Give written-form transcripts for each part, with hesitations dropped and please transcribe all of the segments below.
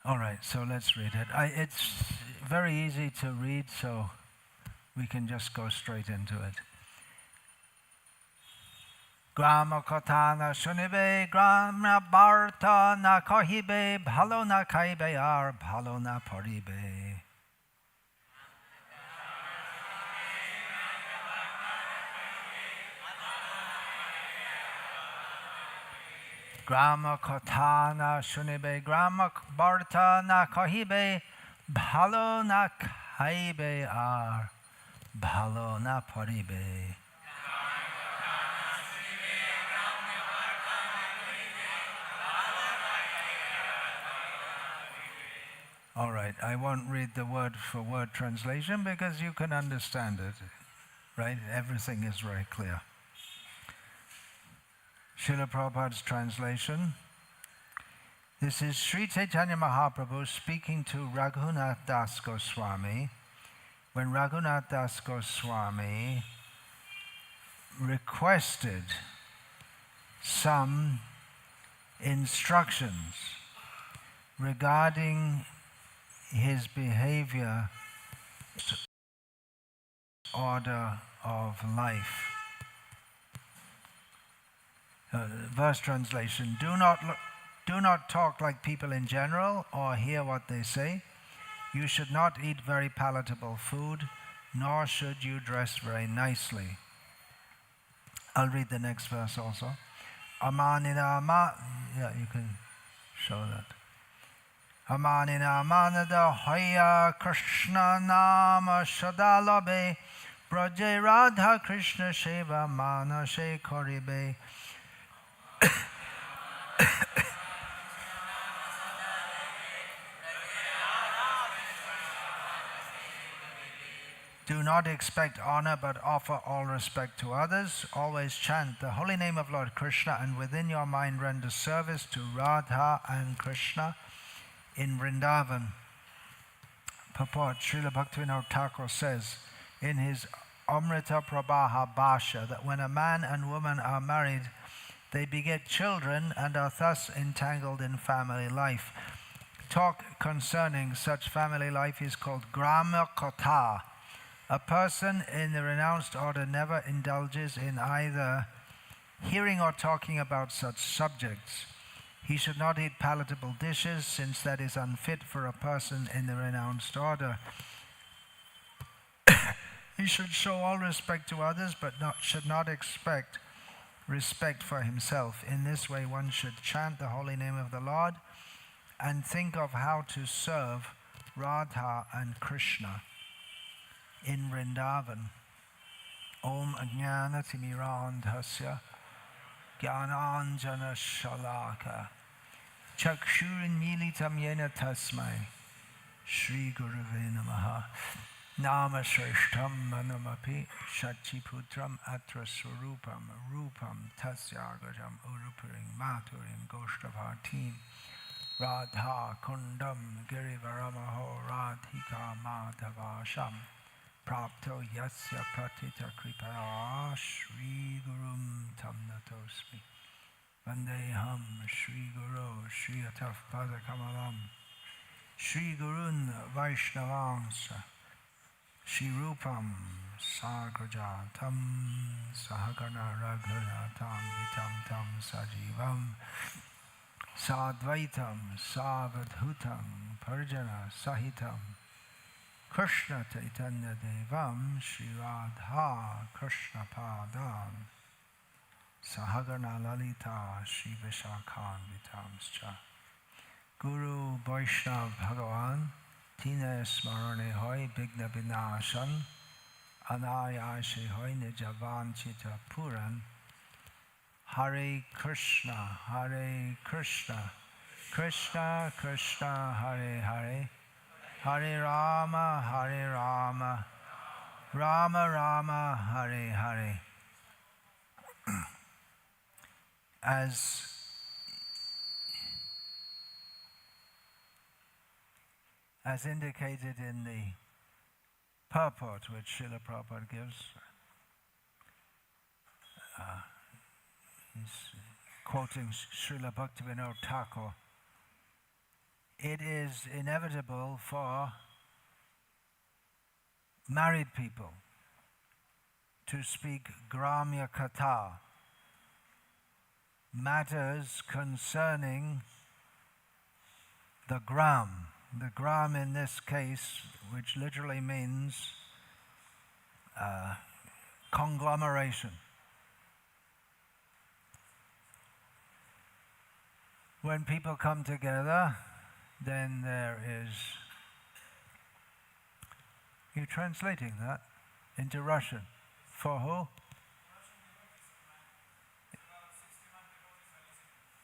All right, so let's read it. It's very easy to read, so we can just go straight into it. Grama Katha na shunibe, grama barta na kahibe, bhalo na kaibe ar, bhalo na paribe. Grama Katha na shunibe, grama barta na kahibe, bhalo na kaibe ar, bhalo na paribe. All right, I won't read the word for word translation because you can understand it, right? Everything is very clear. Srila Prabhupada's translation. This is Sri Chaitanya Mahaprabhu speaking to Raghunath Das Goswami when Raghunath Das Goswami requested some instructions regarding his behavior, order of life. Verse translation: Do not talk like people in general or hear what they say. You should not eat very palatable food, nor should you dress very nicely. I'll read the next verse also. Amanina yeah, you can show that. Amanina manada Hare Krishna nama shadalabe Braje Radha Krishna Sheva Manashe Koribe. Do not expect honor, but offer all respect to others. Always chant the holy name of Lord Krishna, and within your mind render service to Radha and Krishna in Vrindavan. Purport: Srila Bhaktivinoda Thakur says in his Amrita Prabha Bhashya that when a man and woman are married, they beget children and are thus entangled in family life. Talk concerning such family life is called Grama Katha. A person in the renounced order never indulges in either hearing or talking about such subjects. He should not eat palatable dishes, since that is unfit for a person in the renounced order. He should show all respect to others, but should not expect respect for himself. In this way, one should chant the holy name of the Lord and think of how to serve Radha and Krishna in Vrindavan. Om Ajnana Timirandhasya Jnananjana Shalaka Chakshurin Militam Yena Tasmai Shri Gurave Namaha Nama Shreshtam Manamapi Shachiputram Atra Swarupam Rupam Tasyagajam Urupuring Maturim Goshtavartim Radha Kundam Girivaramaho Radhika Madhavasham Prapto Yasya Pratita Kripaya Shri Gurum Tamnatosmi Vandeham Shri Guru Shri Ataf Padakamalam Shri Gurun Vaishnavansa Shri Rupam Sagrajatam Sahagana Raghunatam Vitam Tam Sajivam Sadvaitam Savadhutam Parjana Sahitam Krishna Chaitanya Devam Shri Radha Krishna Padam Sahagana Lalita Shri Vishakhan Vitamscha Guru Vaishnav Bhagavan Tina Smarane Hoy Bigna Vinashan Anayashe Hoy Nijavan Chita Puran Hare Krishna Krishna Krishna Hare Hare Hare Rama Rama Rama Hare Hare. As indicated in the purport which Srila Prabhupada gives, he's quoting Srila Bhaktivinoda Thakur. it is inevitable for married people to speak Gramya Katha, matters concerning the gram. The gram in this case, which literally means conglomeration. When people come together, then there is... You're translating that into Russian. For who?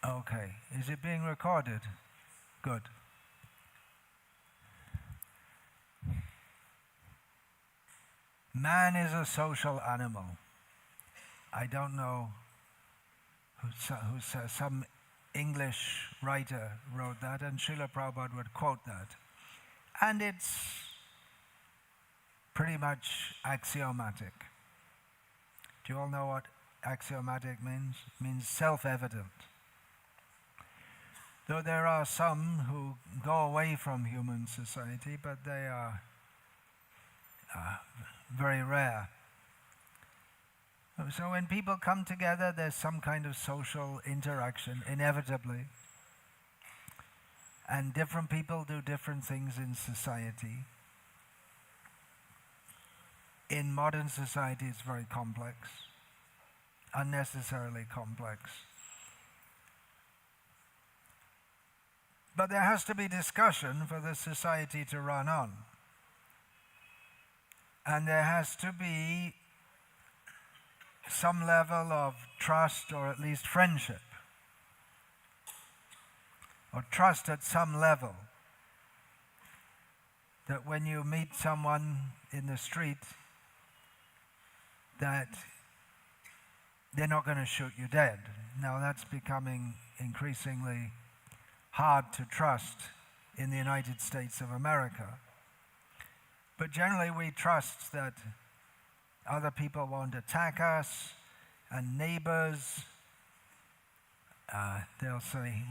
Okay. Is it being recorded? Good. Man is a social animal. I don't know who some English writer wrote that, and Srila Prabhupada would quote that. And it's pretty much axiomatic. Do you all know what axiomatic means? It means self-evident. Though there are some who go away from human society, but they are very rare. So when people come together, there's some kind of social interaction, inevitably. And different people do different things in society. In modern society, it's very complex, unnecessarily complex. But there has to be discussion for the society to run on. And there has to be some level of trust, or at least friendship, or trust at some level, that when you meet someone in the street, that they're not going to shoot you dead. Now that's becoming increasingly hard to trust in the United States of America. But generally we trust that other people won't attack us, and neighbors, they'll say,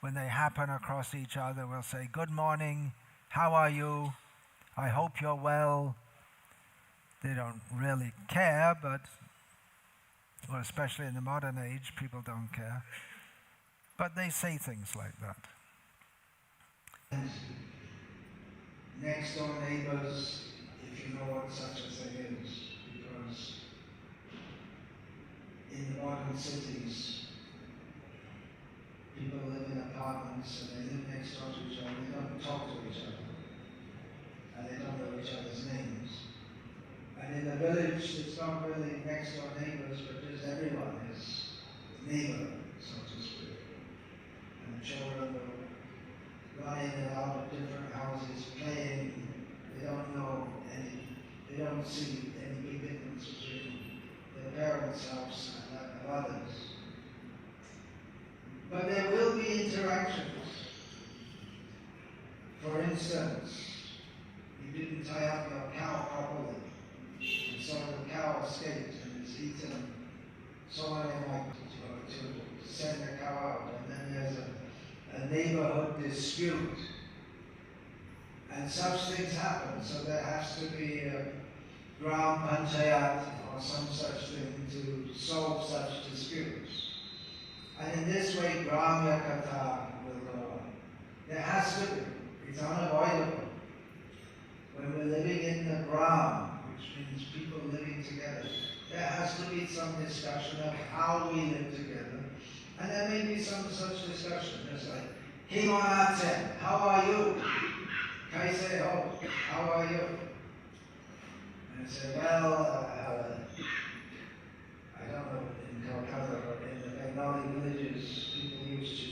when they happen across each other, we'll say, "Good morning, how are you? I hope you're well." They don't really care, but, well, especially in the modern age, people don't care. But they say things like that. Next door neighbors, if you know what such a thing is, because in the modern cities, people live in apartments and they live next door to each other, they don't talk to each other, and they don't know each other's names. And in the village, it's not really next door neighbors, but just everyone is neighbor, so to speak. And the children will run in and out of different houses, playing. They don't know they don't see any big difference between their parents' house and that of others. But there will be interactions. For instance, you didn't tie up your cow properly, and so the cow escaped and is eaten. Someone might to send the cow out, and then there's a neighborhood dispute. And such things happen, so there has to be a gram panchayat or some such thing to solve such disputes. And in this way, Gramya Katha will go on. There has to be. It's unavoidable. When we're living in the gram, which means people living together, there has to be some discussion of how we live together. And there may be some such discussion, just like, Himanatsen, how are you? Kaise ho, how are you? And say, well, I don't know, in Kolkata or in the Bengali villages, people used to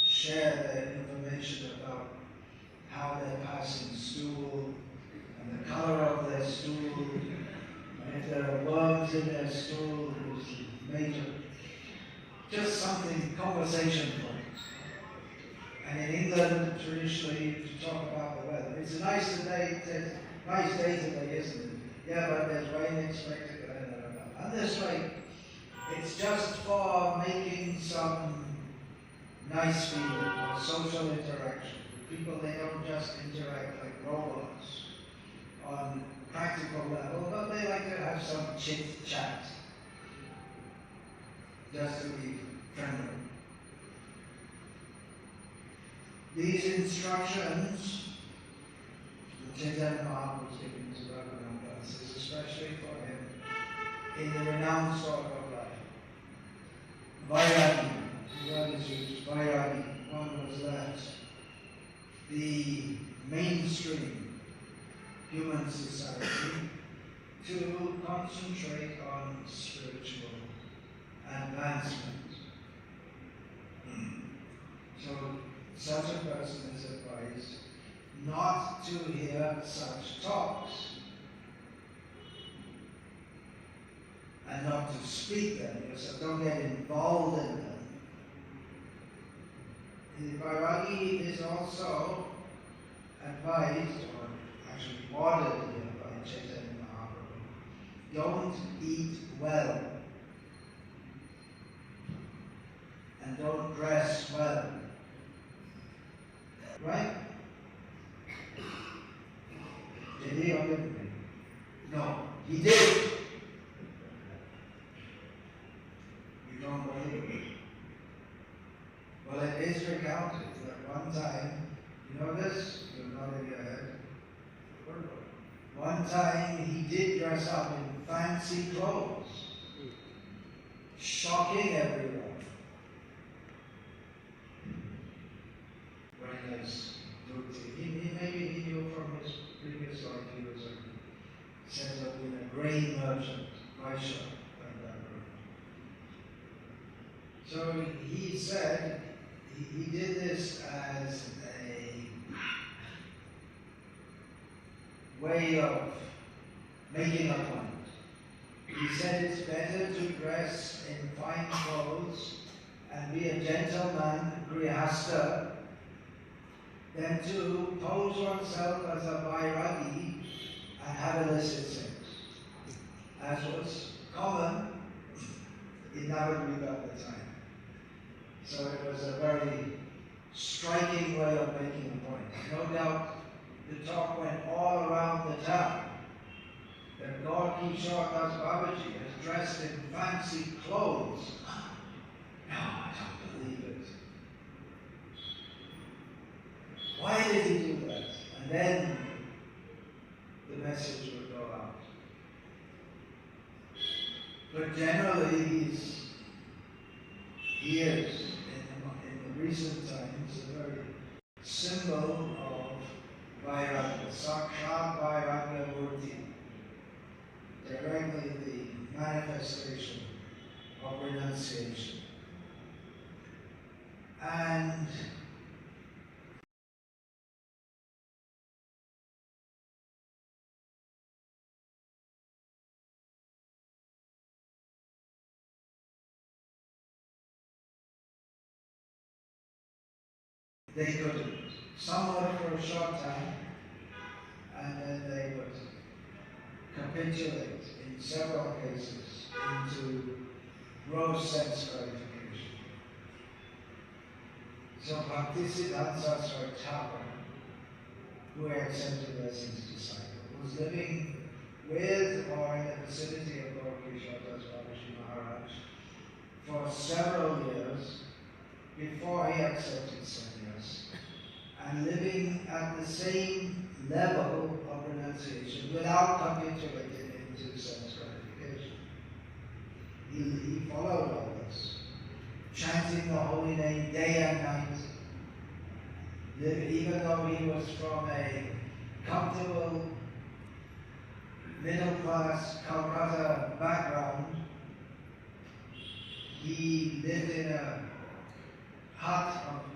share their information about how they're passing stool, and the color of their stool, and if there are worms in their stool, it was major. Just something, conversation points. And in England, traditionally, to talk about the weather. It's a nice day today, isn't it? Yeah, but there's rain expected. And this way, it's just for making some nice feeling. for social interaction. People, they don't just interact like robots on practical level, but they like to have some chit-chat, just to be friendly. These instructions, the Chaitanya Mahaprabhu was giving to Bhakti, is especially for him in the renounced order of life. Vairagi, the word is used, Vairagi, one was left the mainstream human society to concentrate on spiritual advancement. So such a person is advised not to hear such talks and not to speak them, so don't get involved in them. The Vairagi is also advised, or actually ordered here by Chaitanya Mahaprabhu, don't eat well and don't dress well. Right? Did he or didn't he? No, he did. You don't believe it. Well, it is recounted that one time, you know this? You're nodding your head. One time he did dress up in fancy clothes, shocking everyone. When there's Bhakti, maybe he knew from his previous life he was set up in a grain merchant, Vaishya, like that. So he said he did this as a way of making a point. He said it's better to dress in fine clothes and be a gentleman, grihasta, than to pose oneself as a vairagi and have illicit sex, as was common in Navadvipa at the time. So it was a very striking way of making a point. No doubt the talk went all around the town that Gaur Kishore Das Babaji is dressed in fancy clothes. No, I don't believe it. Why did he do that? And then the message would go out. But generally he is, in the recent times, a very symbol of Vairagya, Sakshat Vairagya Murti, directly the manifestation of renunciation. And they couldn't. Some would for a short time, and then they would capitulate in several cases into gross sense gratification. So Bhaktisiddhanta Saraswati Thakur, who accepted as his disciple, was living with or in the vicinity of Gaur Kishore Das Babaji Maharaj for several years before he accepted sannyas, and living at the same level of renunciation without capitulating into sense gratification. He followed all this, chanting the holy name day and night, even though he was from a comfortable middle class Kolkata background. He lived in a hut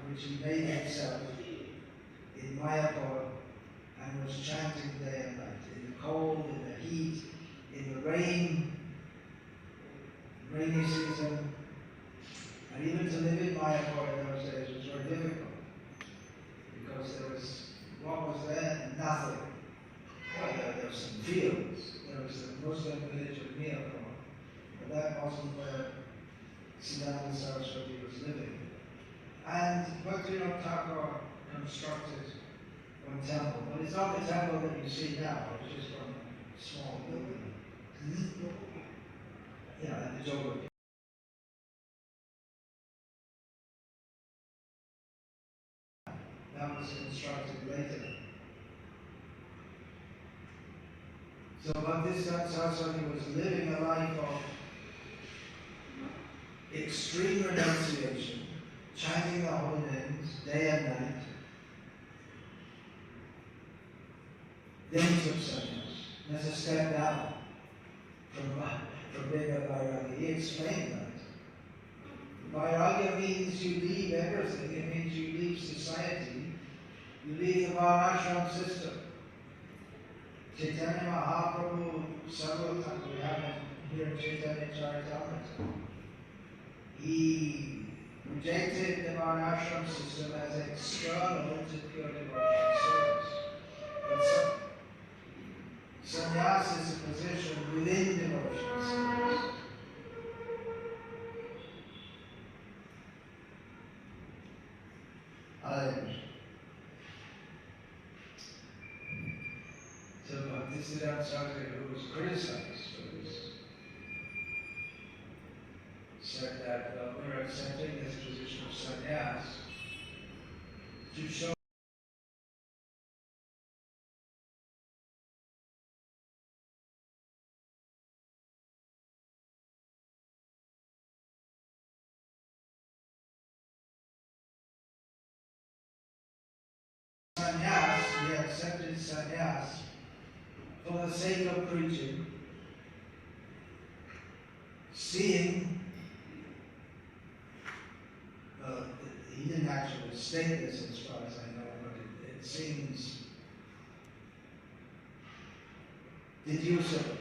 which he made himself in Mayapur and was chanting day and night, in the cold, in the heat, in the rainy season. And even to live in Mayapur in those days was very difficult, because there was, what was there? Nothing. Well, there were some fields. There was the Muslim village of Mayapur, but that wasn't where Siddhanta Saraswati was living. And Bhaktivinoda Thakur constructed one temple, but it's not the temple that you see now, it's just from a small building. Yeah, and the Joga. That was constructed later. So Bhaktisiddhanta Saraswati was living a life of extreme renunciation, chanting the holy names day and night. Then he took sannyas. That's a step down from being a vairagi. He explained that. Vairagya means you leave everything. It means you leave society. You leave the varnashram system. Chaitanya Mahaprabhu, several times we have it here in Chaitanya Charitamrita. He rejected the varnashram system as external to pure devotional service. But sannyas is a position within devotional service. Hare Krishna. So Bhaktisiddhanta Saraswati, who was criticized for this, said that we're accepting this position of sannyas to show sannyas, we accepted sannyas for the sake of preaching, seeing, he didn't actually state this as far as I know, but it seems deducible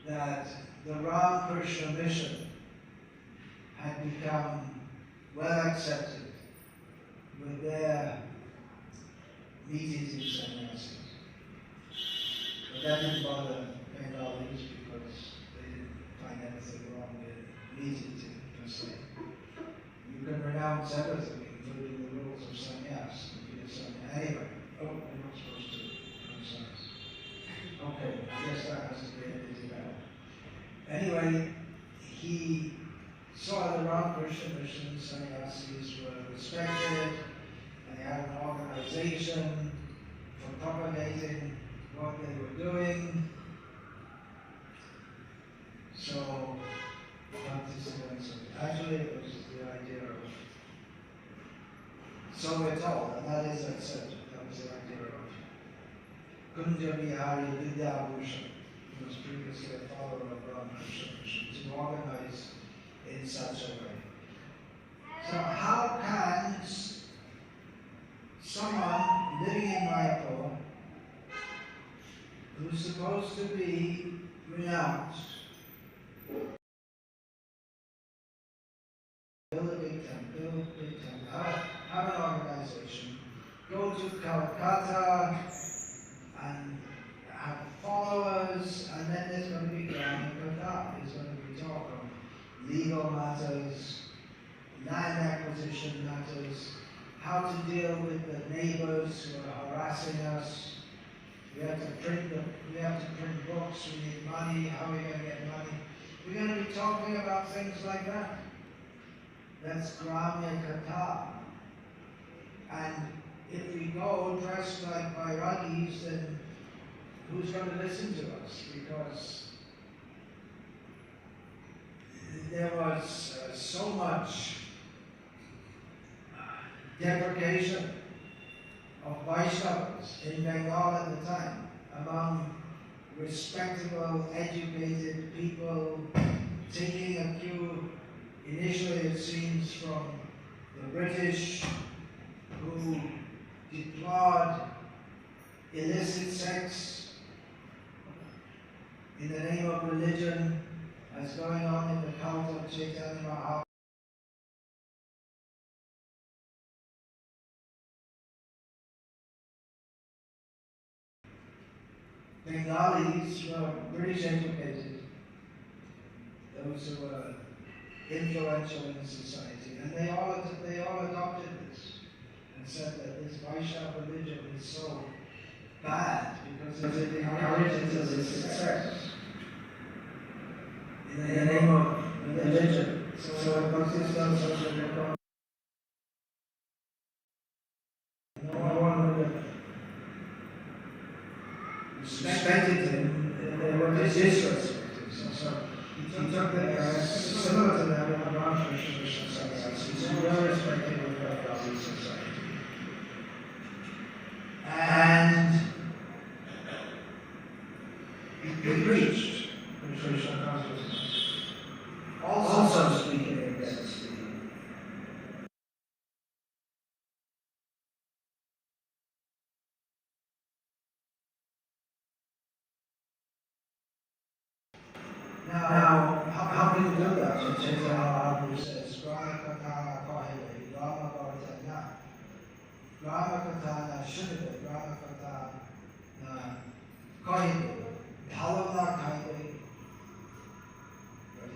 that the Ram Krishna mission had become well accepted with their meetings in sannyasis. But that didn't bother Bengalis because they didn't find anything wrong with meeting per se. You can renounce everything, including the rules of sannyas, and be a sannyas. Anyway, we're not supposed to criticize. Okay, I guess that has to be edited out. Anyway, he saw the Ramakrishna mission sannyasis were respected, and they had an organization for propagating what they were doing. So, actually it was the idea of, so we're told, and that is accepted, that was the idea of Kunja Bihari Vidyabhushan, who was previously a follower of Ramakrishna mission, to organize in such a way. So how can someone living in Mayapur, who's supposed to be renounced, build a big temple, have an organization, go to Kolkata and have followers, and then there's going to be Katha. There's going to be talk of legal matters, land acquisition matters, how to deal with the neighbors who are harassing us. We have to print books, we need money, how are we going to get money? We're going to be talking about things like that. That's Gramya Katha. And if we go dressed like Vairagis, then who's going to listen to us? Because there was so much deprecation of Vaishnavas in Bengal at the time, among respectable, educated people, taking a cue, initially it seems, from the British, who deplored illicit sex in the name of religion, as going on in the cult of Chaitanya Mahaprabhu. Bengalis were British educated, those who were influential in society, and they all adopted this and said that this Vaishnava religion is so bad because it encourages this success in the name of religion. So it consists of social reform. No one would have respected him. They were disrespected. So he took the similar to that in the Maharaj society. He's well respected in the Bhakti society. And he preached Krishna consciousness, also speaking against the Now, how can you do that? So Chaitanya Mahaprabhu says, Grama Katha Kahile, Grama Bharatanya, Grama Katha na Shunite, Grama Katha na Kahile, Bhalavna Kahile. But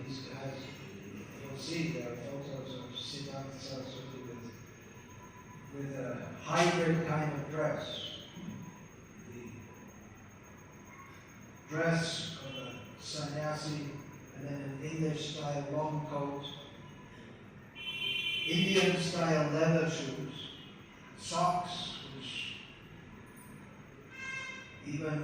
you'll see there are photos of Siddhanta Saraswati with a hybrid kind of dress. The dress of a sannyasi, and then an English style long coat, Indian style leather shoes, socks, which even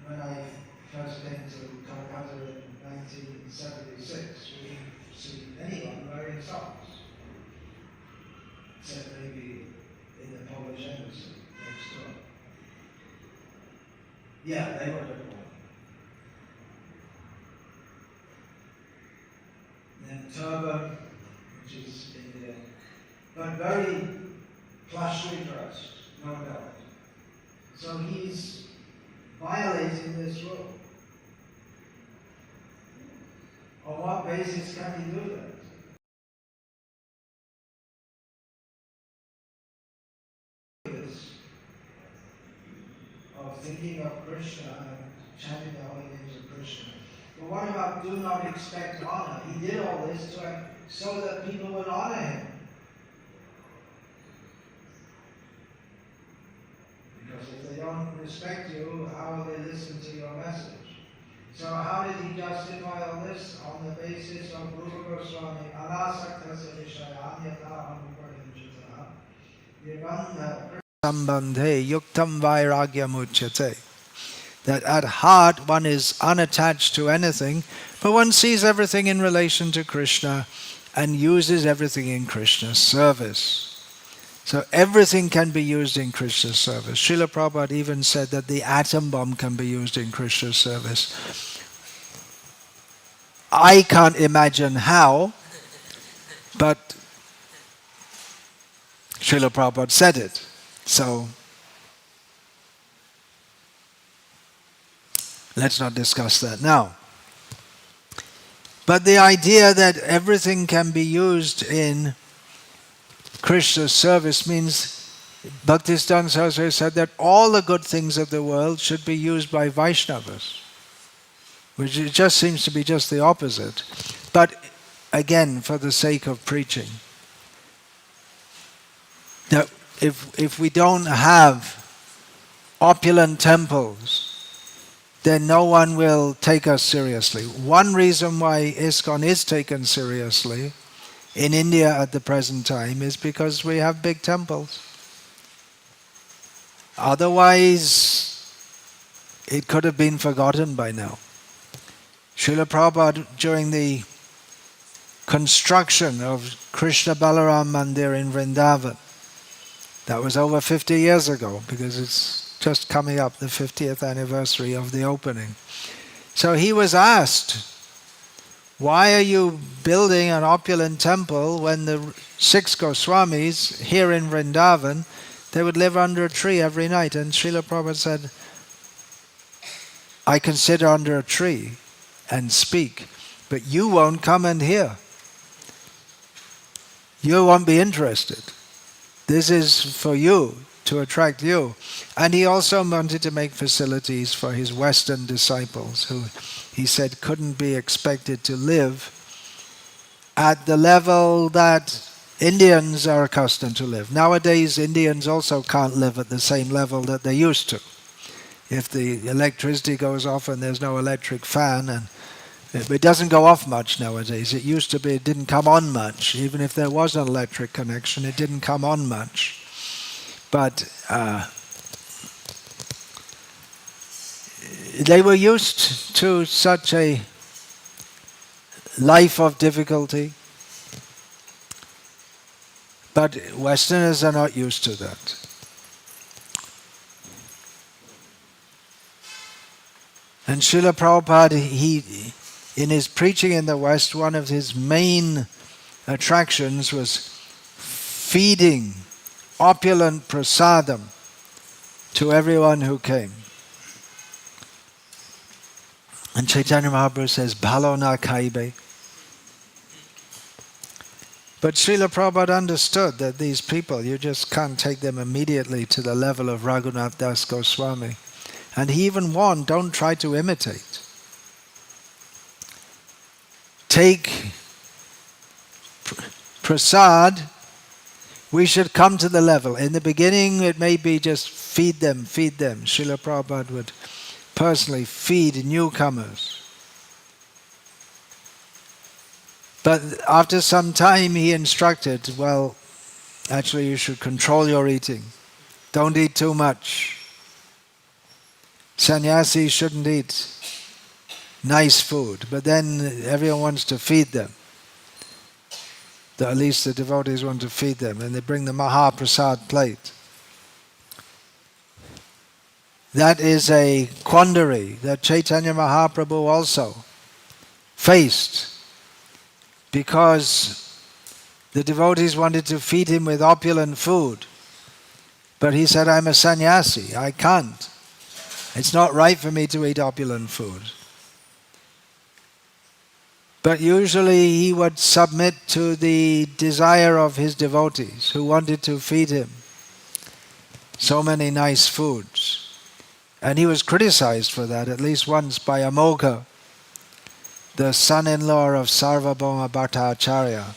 when I first came to Kolkata in 1976, we didn't see anyone wearing socks, except maybe in the Polish embassy next door. Yeah, they were the and turban, which is Indian, but very plushly dressed, no doubt. So he's violating this rule. On what basis can he do that? Of thinking of Krishna and chanting the holy names of Krishna. But what about do not expect honor? He did all this so that people would honor him. Because if they don't respect you, how will they listen to your message? So how did he justify all this? On the basis of Rupa Goswami, Anasakta Sadishaya, Anyata Anuparinjita, Vivanda Sambandhe Yuktam Vairagyam Uchyate. That at heart one is unattached to anything, but one sees everything in relation to Krishna and uses everything in Krishna's service. So everything can be used in Krishna's service. Srila Prabhupada even said that the atom bomb can be used in Krishna's service. I can't imagine how, but Srila Prabhupada said it. So let's not discuss that now. But the idea that everything can be used in Krishna's service means Bhaktisiddhanta Saraswati said that all the good things of the world should be used by Vaishnavas, which it just seems to be just the opposite. But again, for the sake of preaching. Now, if we don't have opulent temples, then no one will take us seriously. One reason why ISKCON is taken seriously in India at the present time is because we have big temples. Otherwise, it could have been forgotten by now. Srila Prabhupada, during the construction of Krishna Balaram Mandir in Vrindavan, that was over 50 years ago, because it's just coming up, the 50th anniversary of the opening. So he was asked, why are you building an opulent temple when the 6 Goswamis here in Vrindavan, they would live under a tree every night? And Srila Prabhupada said, I can sit under a tree and speak, but you won't come and hear. You won't be interested. This is for you, to attract you. And he also wanted to make facilities for his Western disciples, who he said couldn't be expected to live at the level that Indians are accustomed to live. Nowadays, Indians also can't live at the same level that they used to. If the electricity goes off and there's no electric fan, and it doesn't go off much nowadays. It used to be, it didn't come on much. Even if there was an electric connection, it didn't come on much. But they were used to such a life of difficulty. But Westerners are not used to that. And Srila Prabhupada, in his preaching in the West, one of his main attractions was feeding opulent prasadam to everyone who came. And Chaitanya Mahaprabhu says, "Bhalo na khaibe." But Srila Prabhupada understood that these people, you just can't take them immediately to the level of Raghunath Das Goswami. And he even warned, don't try to imitate. Take prasad, we should come to the level. In the beginning, it may be just feed them. Srila Prabhupada would personally feed newcomers. But after some time he instructed, well, actually you should control your eating. Don't eat too much. Sannyasis shouldn't eat nice food, but then everyone wants to feed them. At least the devotees want to feed them, and they bring the Mahaprasad plate. That is a quandary that Chaitanya Mahaprabhu also faced, because the devotees wanted to feed him with opulent food. But he said, I'm a sannyasi, I can't. It's not right for me to eat opulent food. But usually he would submit to the desire of his devotees who wanted to feed him so many nice foods. And he was criticized for that at least once by Amogha, the son-in-law of Sarvabhauma Bhattacharya.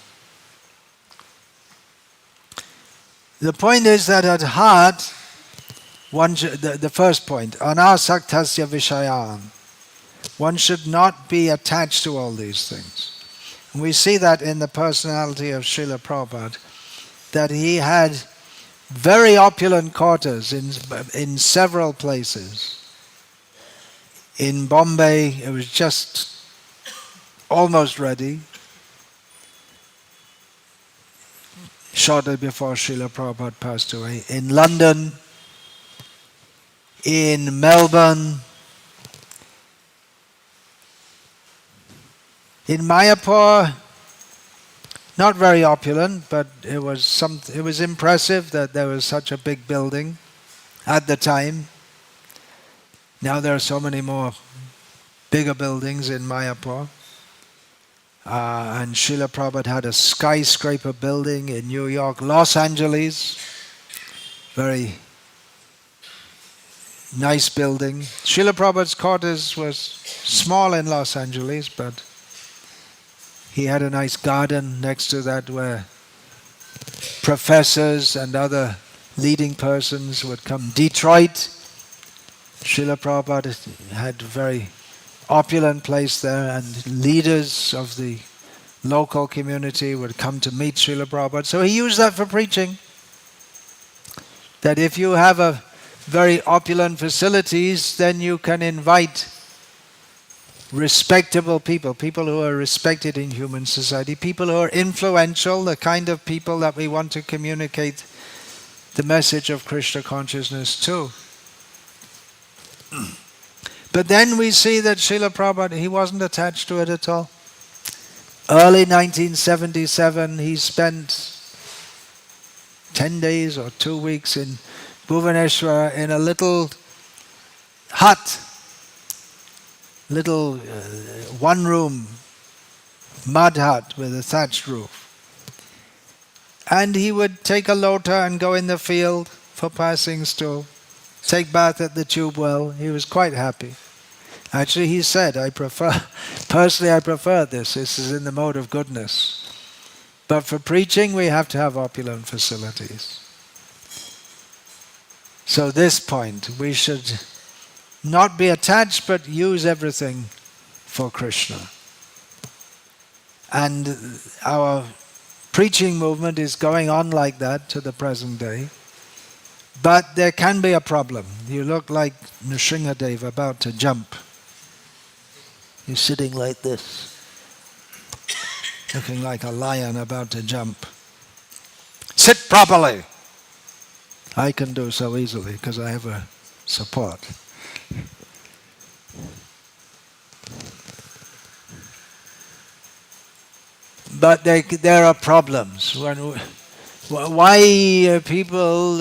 The point is that at heart, the first point, anasaktasya vishayan, one should not be attached to all these things. And we see that in the personality of Srila Prabhupada, that he had very opulent quarters in several places. In Bombay, it was just almost ready, shortly before Srila Prabhupada passed away. In London, in Melbourne, in Mayapur, not very opulent, but it was impressive that there was such a big building at the time. Now there are so many more bigger buildings in Mayapur. And Srila Prabhupada had a skyscraper building in New York. Los Angeles, very nice building. Srila Prabhupada's quarters was small in Los Angeles, but he had a nice garden next to that where professors and other leading persons would come. Detroit, Srila Prabhupada had a very opulent place there, and leaders of the local community would come to meet Srila Prabhupada. So he used that for preaching. That if you have a very opulent facilities, then you can invite respectable people, people who are respected in human society, people who are influential, the kind of people that we want to communicate the message of Krishna consciousness to. But then we see that Srila Prabhupada, he wasn't attached to it at all. Early 1977, he spent 10 days or 2 weeks in Bhubaneswar in a little hut, little one-room mud hut with a thatched roof. And he would take a lota and go in the field for passing stool, take bath at the tube well. He was quite happy. Actually, he said, personally I prefer this. This is in the mode of goodness. But for preaching, we have to have opulent facilities. So this point, we should not be attached, but use everything for Krishna. And our preaching movement is going on like that to the present day. But there can be a problem. You look like Nrsimhadev about to jump. You're sitting like this, looking like a lion about to jump. Sit properly! I can do so easily because I have a support. But there are problems. Why people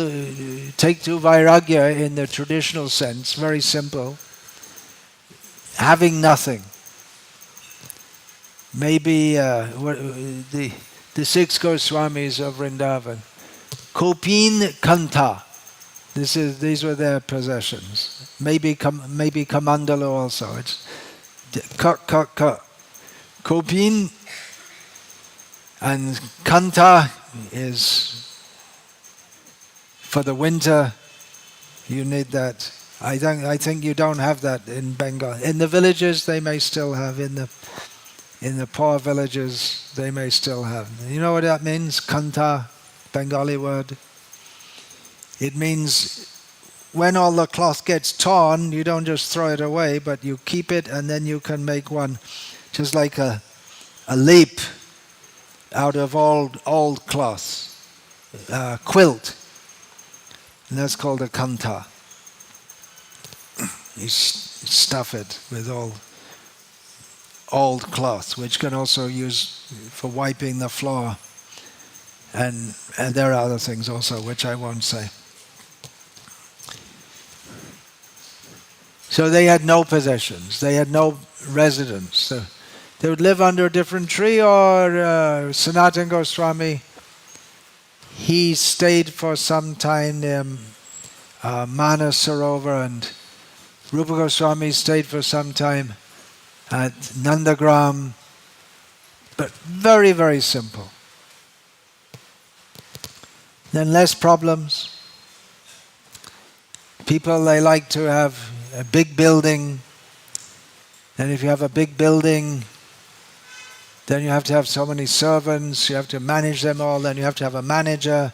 take to Vairagya in the traditional sense, very simple. Having nothing. Maybe the 6 Goswamis of Vrindavan. Kopin Katha. These were their possessions. Maybe Kamandala also. It's Kopin and Katha is for the winter. You need that. I think you don't have that in Bengal. In the villages, they may still have. In the poor villages, they may still have. You know what that means? Katha, Bengali word. It means when all the cloth gets torn, you don't just throw it away, but you keep it, and then you can make one, just like a leap out of old cloth, quilt, and that's called a Katha. You stuff it with old cloth, which can also use for wiping the floor, and there are other things also which I won't say. So they had no possessions, they had no residence. So they would live under a different tree, or Sanatana Goswami, he stayed for some time near Manas Sarovar, and Rupa Goswami stayed for some time at Nandagram, but very, very simple. Then less problems. People, they like to have a big building, and if you have a big building, then you have to have so many servants, you have to manage them all, then you have to have a manager,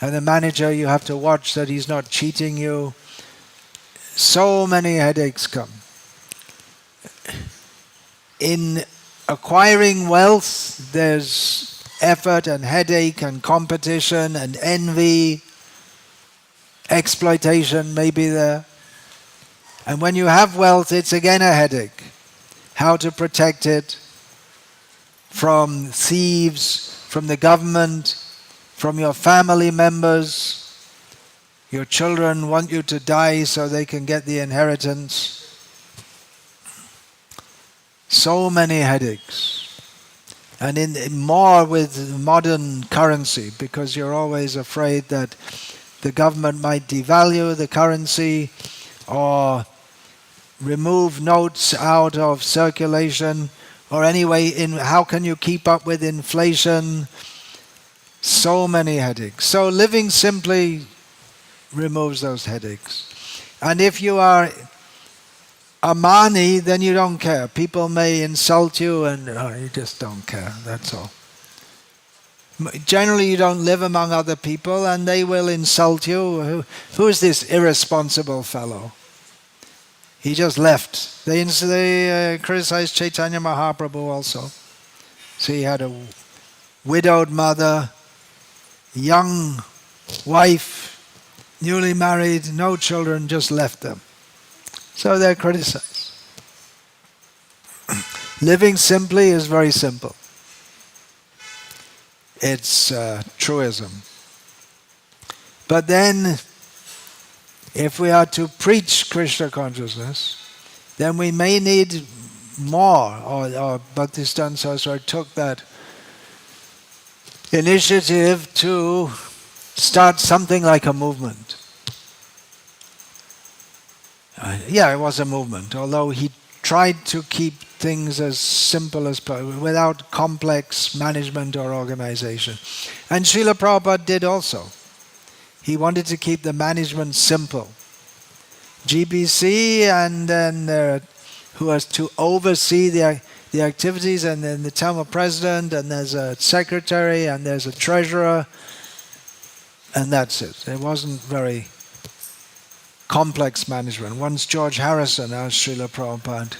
and the manager, you have to watch that he's not cheating you. So many headaches come. In acquiring wealth, there's effort and headache and competition and envy, exploitation may be there. And when you have wealth, it's again a headache. How to protect it from thieves, from the government, from your family members. Your children want you to die so they can get the inheritance. So many headaches. And in more with modern currency, because you're always afraid that the government might devalue the currency or remove notes out of circulation, or anyway, how can you keep up with inflation? So many headaches. So living simply removes those headaches. And if you are a mani, then you don't care. People may insult you and you just don't care, that's all. Generally you don't live among other people and they will insult you. Who is this irresponsible fellow? He just left. They criticized Chaitanya Mahaprabhu also. So he had a widowed mother, young wife, newly married, no children, just left them. So they're criticized. Living simply is very simple. It's truism. But then, if we are to preach Krishna consciousness, then we may need more, or Bhaktisiddhanta Saraswati took that initiative to start something like a movement. Yeah, it was a movement, although he tried to keep things as simple as possible, without complex management or organization. And Srila Prabhupada did also. He wanted to keep the management simple. GBC, and then who was to oversee the activities, and then the temple president, and there's a secretary, and there's a treasurer, and that's it. It wasn't very complex management. Once George Harrison asked Srila Prabhupada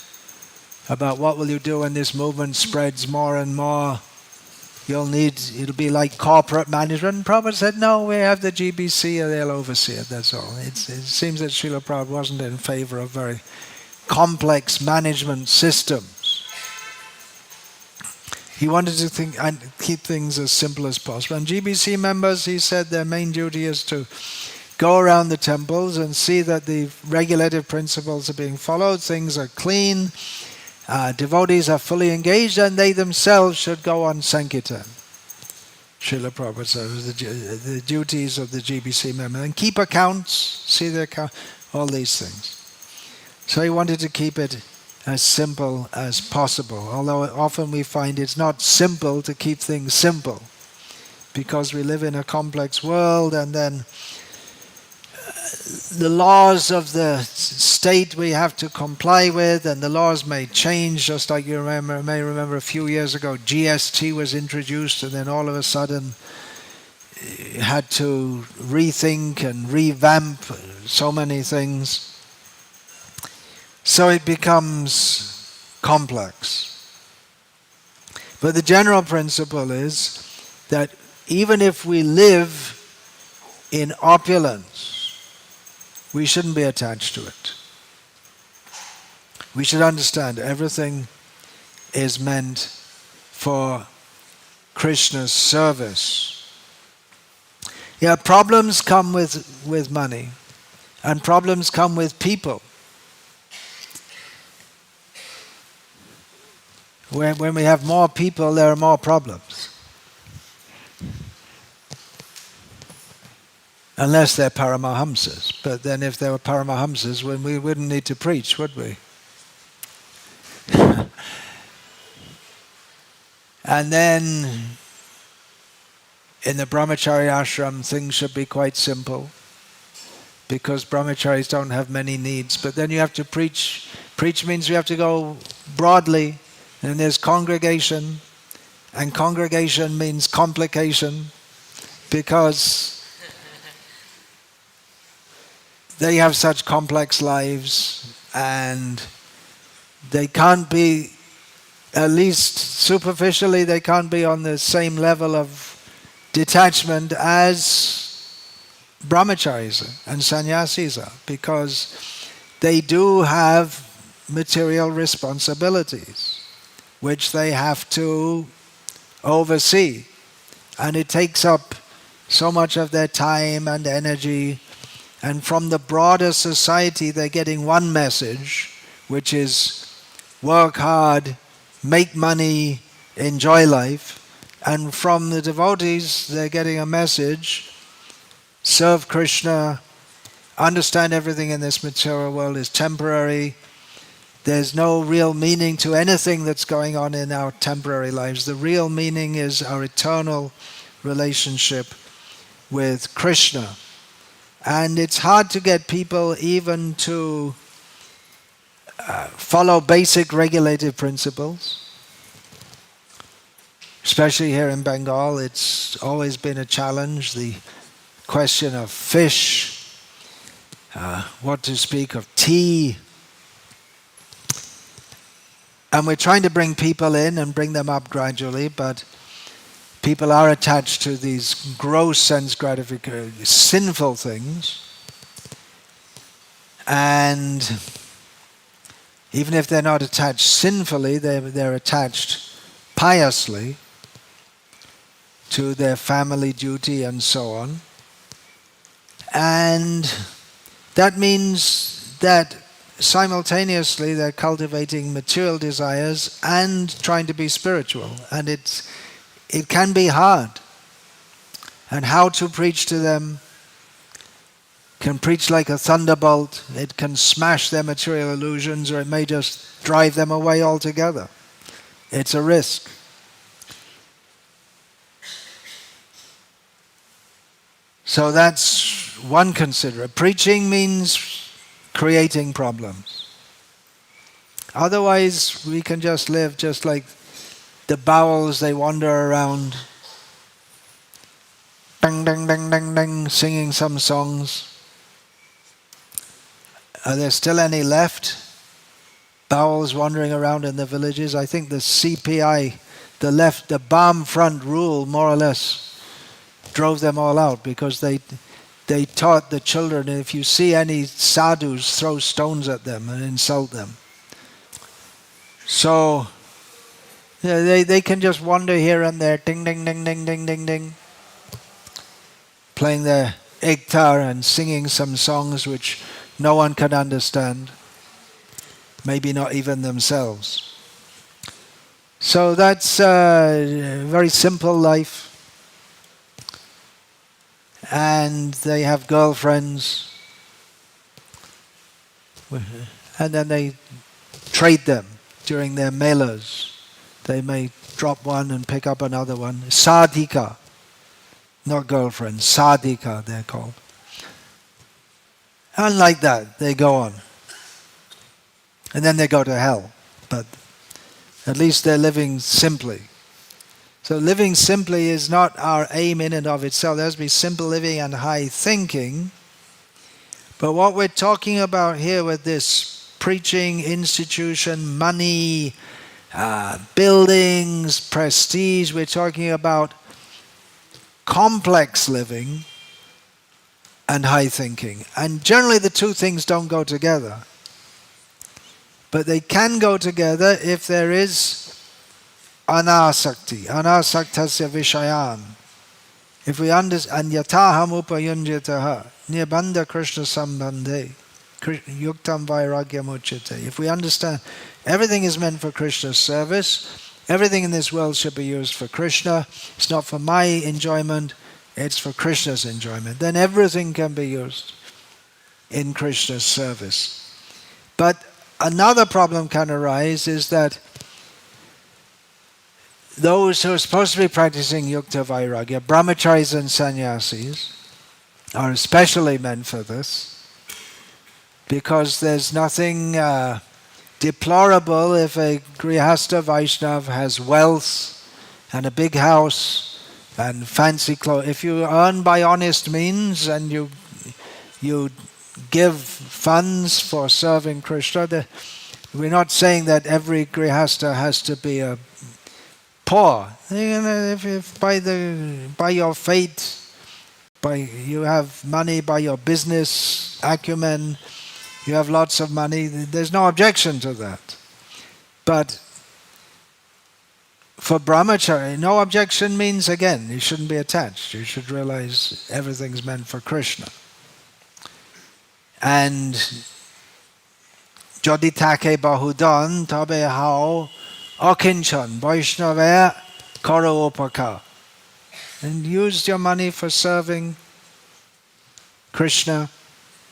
about what will you do when this movement spreads more and more, it'll be like corporate management. Prabhupada said, no, we have the GBC and they'll oversee it, that's all. It seems that Srila Prabhupada wasn't in favor of very complex management systems. He wanted to think and keep things as simple as possible. And GBC members, he said, their main duty is to go around the temples and see that the regulative principles are being followed, things are clean, devotees are fully engaged, and they themselves should go on Sankirtan. Srila Prabhupada said the duties of the GBC member. And keep accounts, see their account, all these things. So he wanted to keep it as simple as possible, although often we find it's not simple to keep things simple, because we live in a complex world, and then the laws of the state we have to comply with, and the laws may change, just like you may remember a few years ago GST was introduced, and then all of a sudden you had to rethink and revamp so many things. So it becomes complex. But the general principle is that even if we live in opulence, we shouldn't be attached to it. We should understand everything is meant for Krishna's service. Yeah, problems come with money, and problems come with people. When we have more people, there are more problems. Unless they're Paramahamsas. But then if they were Paramahamsas, we wouldn't need to preach, would we? And then in the Brahmachari ashram, things should be quite simple, because brahmacharis don't have many needs. But then you have to preach. Preach means you have to go broadly. And there's congregation, and congregation means complication, because they have such complex lives, and they can't be, at least superficially, they can't be on the same level of detachment as brahmacharis and sannyasis are, because they do have material responsibilities which they have to oversee. And it takes up so much of their time and energy. And from the broader society, they're getting one message, which is work hard, make money, enjoy life. And from the devotees, they're getting a message, serve Krishna, understand everything in this material world is temporary. There's no real meaning to anything that's going on in our temporary lives. The real meaning is our eternal relationship with Krishna. And it's hard to get people even to follow basic regulative principles. Especially here in Bengal, it's always been a challenge. The question of fish, what to speak of tea. And we're trying to bring people in and bring them up gradually, but people are attached to these gross sense gratification, sinful things. And even if they're not attached sinfully, they're attached piously to their family duty and so on. And that means that simultaneously they're cultivating material desires and trying to be spiritual, and it can be hard. And how to preach to them can preach like a thunderbolt. It can smash their material illusions, or it may just drive them away altogether. It's a risk. So that's one consideration. Preaching means creating problems. Otherwise, we can just live just like the bowels, they wander around, ding, ding, ding, ding, ding, singing some songs. Are there still any left? Bowels wandering around in the villages? I think the CPI, the Balm Front rule, more or less, drove them all out, because they taught the children, if you see any sadhus, throw stones at them and insult them. So they can just wander here and there, ding, ding, ding, ding, ding, ding, ding, playing their ektar and singing some songs which no one can understand, maybe not even themselves. So that's a very simple life. And they have girlfriends, and then they trade them during their melas. They may drop one and pick up another one. Sadhika, not girlfriends, sadhika they're called. And like that, they go on. And then they go to hell. But at least they're living simply. So living simply is not our aim in and of itself. There has to be simple living and high thinking. But what we're talking about here with this preaching, institution, money, buildings, prestige, we're talking about complex living and high thinking. And generally the two things don't go together. But they can go together if there is anasakti, anasaktasya vishayan. If we understand, yataham upayunjataha, nirbandha Krishna sambandhe, yuktam vairagyam uchyate. If we understand everything is meant for Krishna's service, everything in this world should be used for Krishna, it's not for my enjoyment, it's for Krishna's enjoyment, then everything can be used in Krishna's service. But another problem can arise is that those who are supposed to be practicing yukta vairagya, brahmacharis and sannyasis, are especially meant for this, because there's nothing deplorable if a grihastha Vaishnav has wealth and a big house and fancy clothes. If you earn by honest means and you give funds for serving Krishna, we're not saying that every grihastha has to be a poor. If by your fate, you have money, by your business acumen, you have lots of money, there's no objection to that. But for brahmachari, no objection means, again, you shouldn't be attached. You should realize everything's meant for Krishna. And Jodi take bahudan tabe hao akinchan Vaishnava karo upaka. And use your money for serving Krishna,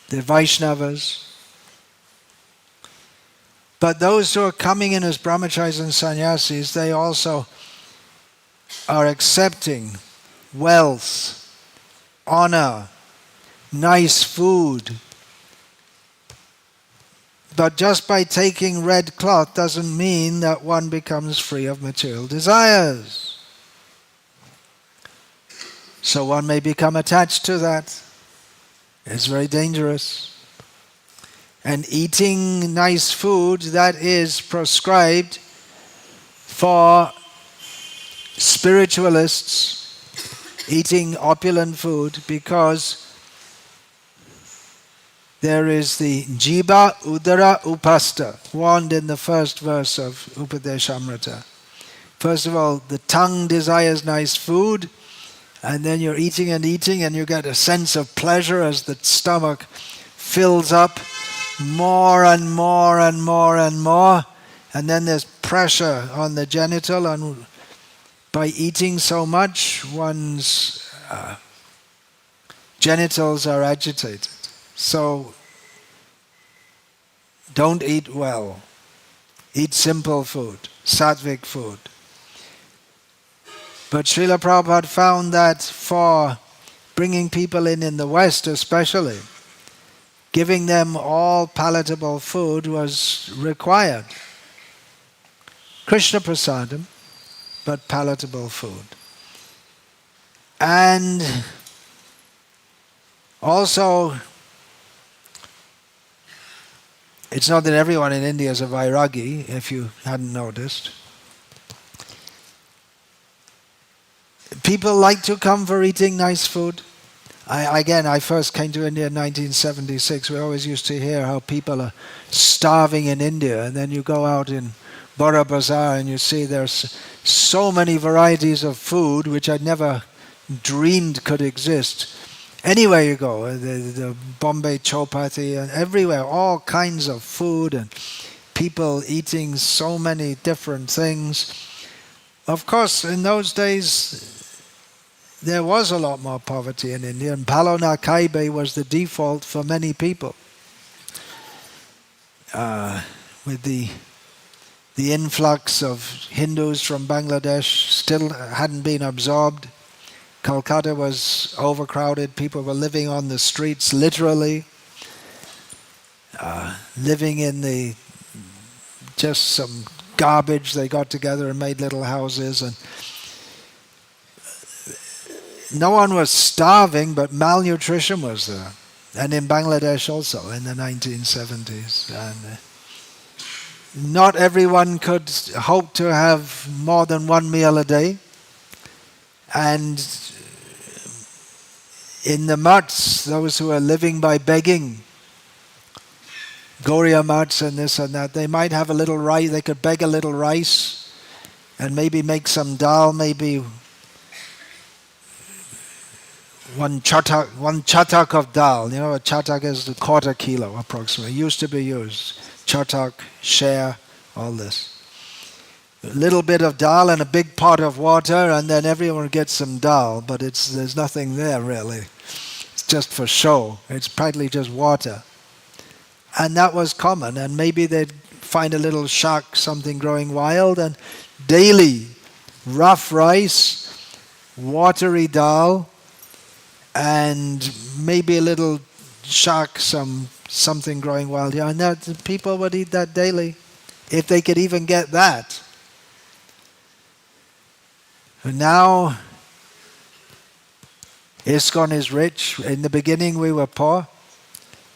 the Vaishnavas. But those who are coming in as brahmacharis and sannyasis, they also are accepting wealth, honor, nice food. But just by taking red cloth doesn't mean that one becomes free of material desires. So one may become attached to that. It's very dangerous. And eating nice food, that is prescribed for spiritualists, eating opulent food, because there is the jiva udara upasta, warned in the first verse of Upadeshamrita. First of all, the tongue desires nice food, and then you're eating and eating, and you get a sense of pleasure as the stomach fills up more and more and more and more, and then there's pressure on the genital, and by eating so much, one's genitals are agitated. So don't eat well. eat simple food, sattvic food. But Srila Prabhupada found that for bringing people in the West especially, giving them all palatable food was required. Krishna prasadam, but palatable food. And also, it's not that everyone in India is a Vairagi, if you hadn't noticed. People like to come for eating nice food. I first came to India in 1976. We always used to hear how people are starving in India, and then you go out in Bora Bazaar and you see there's so many varieties of food which I'd never dreamed could exist. Anywhere you go, the Bombay chapati and everywhere, all kinds of food and people eating so many different things. Of course, in those days, there was a lot more poverty in India, and Palona Kaibe was the default for many people. With the influx of Hindus from Bangladesh still hadn't been absorbed. Kolkata was overcrowded. People were living on the streets, literally, living in just some garbage. They got together and made little houses, and no one was starving, but malnutrition was there. And in Bangladesh also, in the 1970s. And not everyone could hope to have more than one meal a day. And in the mutts, those who are living by begging, Gauriya mutts and this and that, they might have a little rice, they could beg a little rice and maybe make some dal, maybe one chatak of dal. You know, a chatak is a quarter kilo approximately. It used to be used. Chatak, share, all this. A little bit of dal and a big pot of water, and then everyone gets some dal, but there's nothing there really. It's just for show. It's practically just water. And that was common, and maybe they'd find a little shak, something growing wild, and daily rough rice, watery dal, and maybe a little shak, something growing wild here. And that, people would eat that daily, if they could even get that. And now, ISKCON is rich. In the beginning we were poor.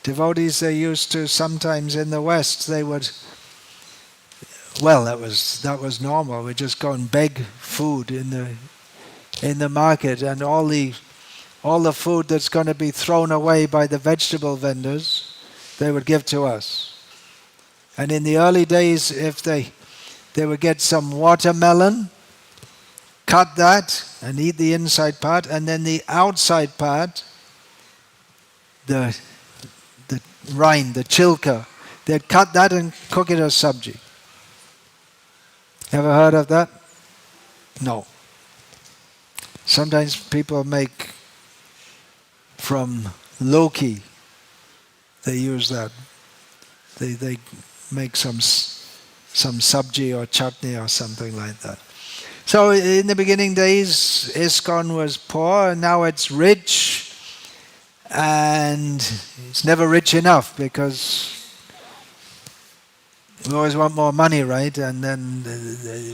Devotees, they used to, sometimes in the West, they would, well, that was normal. We'd just go and beg food in the market, and all the food that's going to be thrown away by the vegetable vendors, they would give to us. And in the early days, if they would get some watermelon, cut that and eat the inside part, and then the outside part, the rind, the chilka, they'd cut that and cook it as sabji. Ever heard of that? No. Sometimes people make from Loki, they use that. They make some sabji or chutney or something like that. So in the beginning days, ISKCON was poor, and now it's rich. And it's never rich enough, because we always want more money, right? And then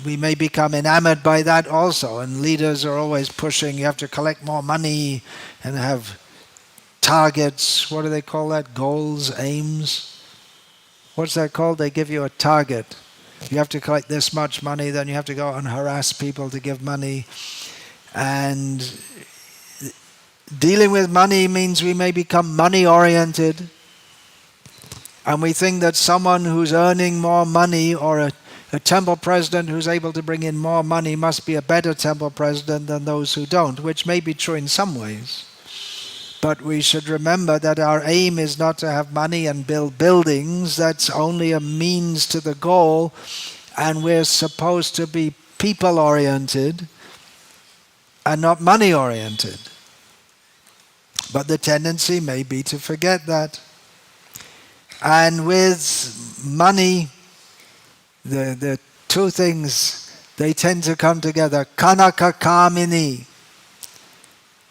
we may become enamored by that also. And leaders are always pushing, you have to collect more money and have targets. What do they call that? Goals, aims? What's that called? They give you a target. You have to collect this much money, then you have to go and harass people to give money. And dealing with money means we may become money-oriented, and we think that someone who's earning more money, or a temple president who's able to bring in more money, must be a better temple president than those who don't, which may be true in some ways. But we should remember that our aim is not to have money and build buildings. That's only a means to the goal, and we're supposed to be people-oriented and not money-oriented. But the tendency may be to forget that. And with money, the two things, they tend to come together. Kanaka kamini.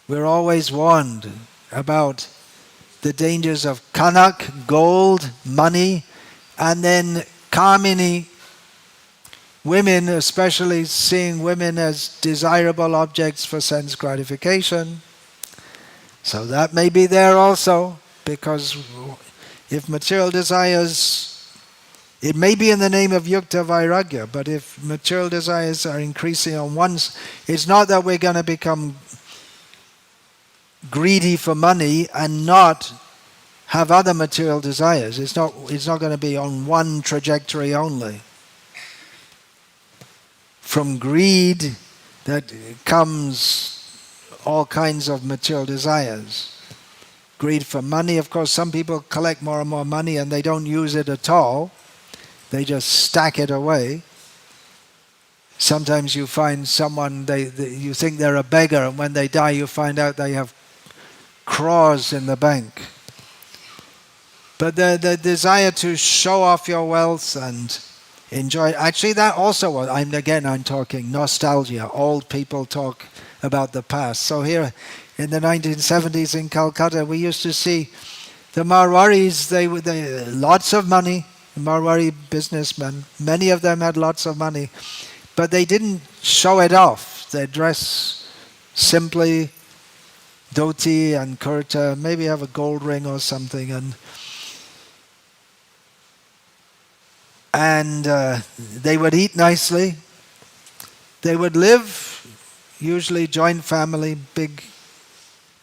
We're always warned about the dangers of kanak, gold, money, and then kamini, women, especially seeing women as desirable objects for sense gratification. So that may be there also, because if material desires, it may be in the name of yukta vairagya, but if material desires are increasing on one's, it's not that we're going to become greedy for money and not have other material desires. It's not going to be on one trajectory only. From greed that comes all kinds of material desires. Greed for money, of course, some people collect more and more money and they don't use it at all. They just stack it away. Sometimes you find someone, you think they're a beggar, and when they die you find out they have crores in the bank. But the desire to show off your wealth and enjoy, actually that also, I'm talking nostalgia. Old people talk about the past. So here in the 1970s in Kolkata, we used to see the Marwaris, they lots of money, Marwari businessmen, many of them had lots of money, but they didn't show it off. They dress simply, dhoti and kurta, maybe have a gold ring or something, and they would eat nicely. They would live, usually joint family, big,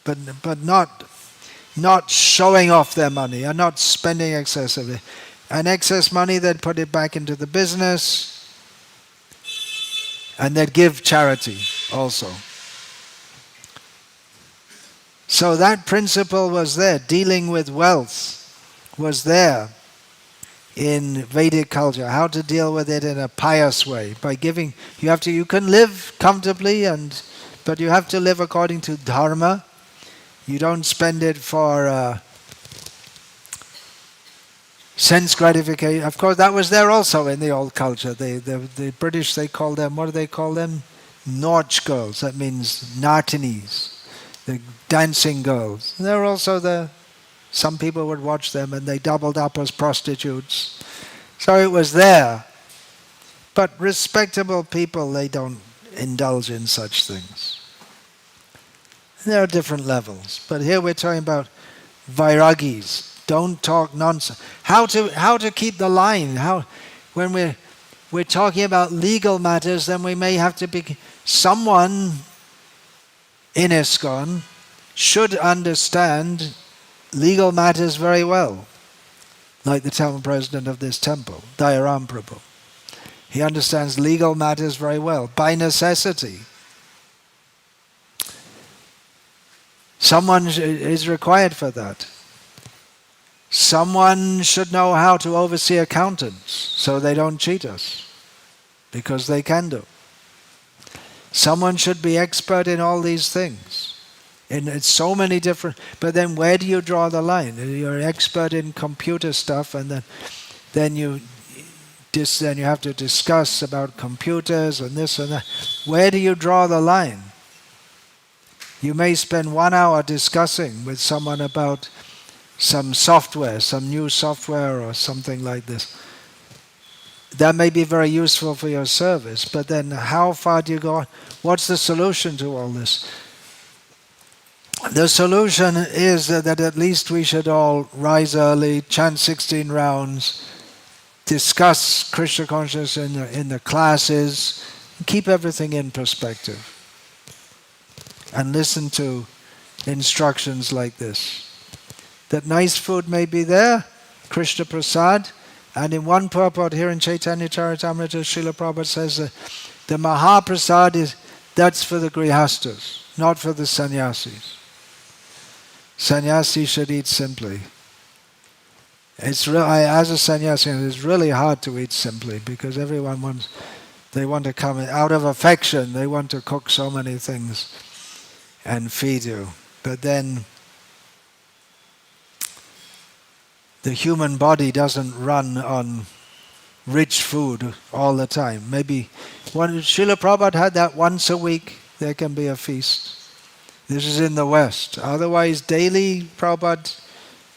but not showing off their money and not spending excessively. And excess money, they'd put it back into the business, and they'd give charity also. So that principle was there. Dealing with wealth was there in Vedic culture. How to deal with it in a pious way. By giving, you can live comfortably, but you have to live according to dharma. You don't spend it for sense gratification. Of course, that was there also in the old culture. The British, they call them, what do they call them? Nautch girls. That means nartinis, the dancing girls. And they're also there. Some people would watch them and they doubled up as prostitutes. So it was there. But respectable people, they don't indulge in such things. There are different levels. But here we're talking about vairagis. Don't talk nonsense. How to keep the line. When we're talking about legal matters, then we may have to be someone in ISKCON should understand legal matters very well, like the temple president of this temple, Dayaram Prabhu. He understands legal matters very well, by necessity. Someone is required for that. Someone should know how to oversee accountants so they don't cheat us, because they can do. Someone should be expert in all these things. And it's so many different, but then where do you draw the line? You're an expert in computer stuff, and then you have to discuss about computers and this and that. Where do you draw the line? You may spend 1 hour discussing with someone about some software, some new software or something like this. That may be very useful for your service, but then how far do you go on? What's the solution to all this? The solution is that at least we should all rise early, chant 16 rounds, discuss Krishna consciousness in the classes, keep everything in perspective, and listen to instructions like this. That nice food may be there, Krishna Prasad, and in one purport here in Chaitanya Charitamrita, Srila Prabhupada says that the Mahaprasad that's for the Grihastas, not for the sannyasis. Sannyasis should eat simply. As a sannyasi, it's really hard to eat simply, because everyone they want to come out of affection, they want to cook so many things and feed you. But then the human body doesn't run on rich food all the time. Maybe Srila Prabhupada had that once a week, there can be a feast. This is in the West. Otherwise, daily, Prabhupada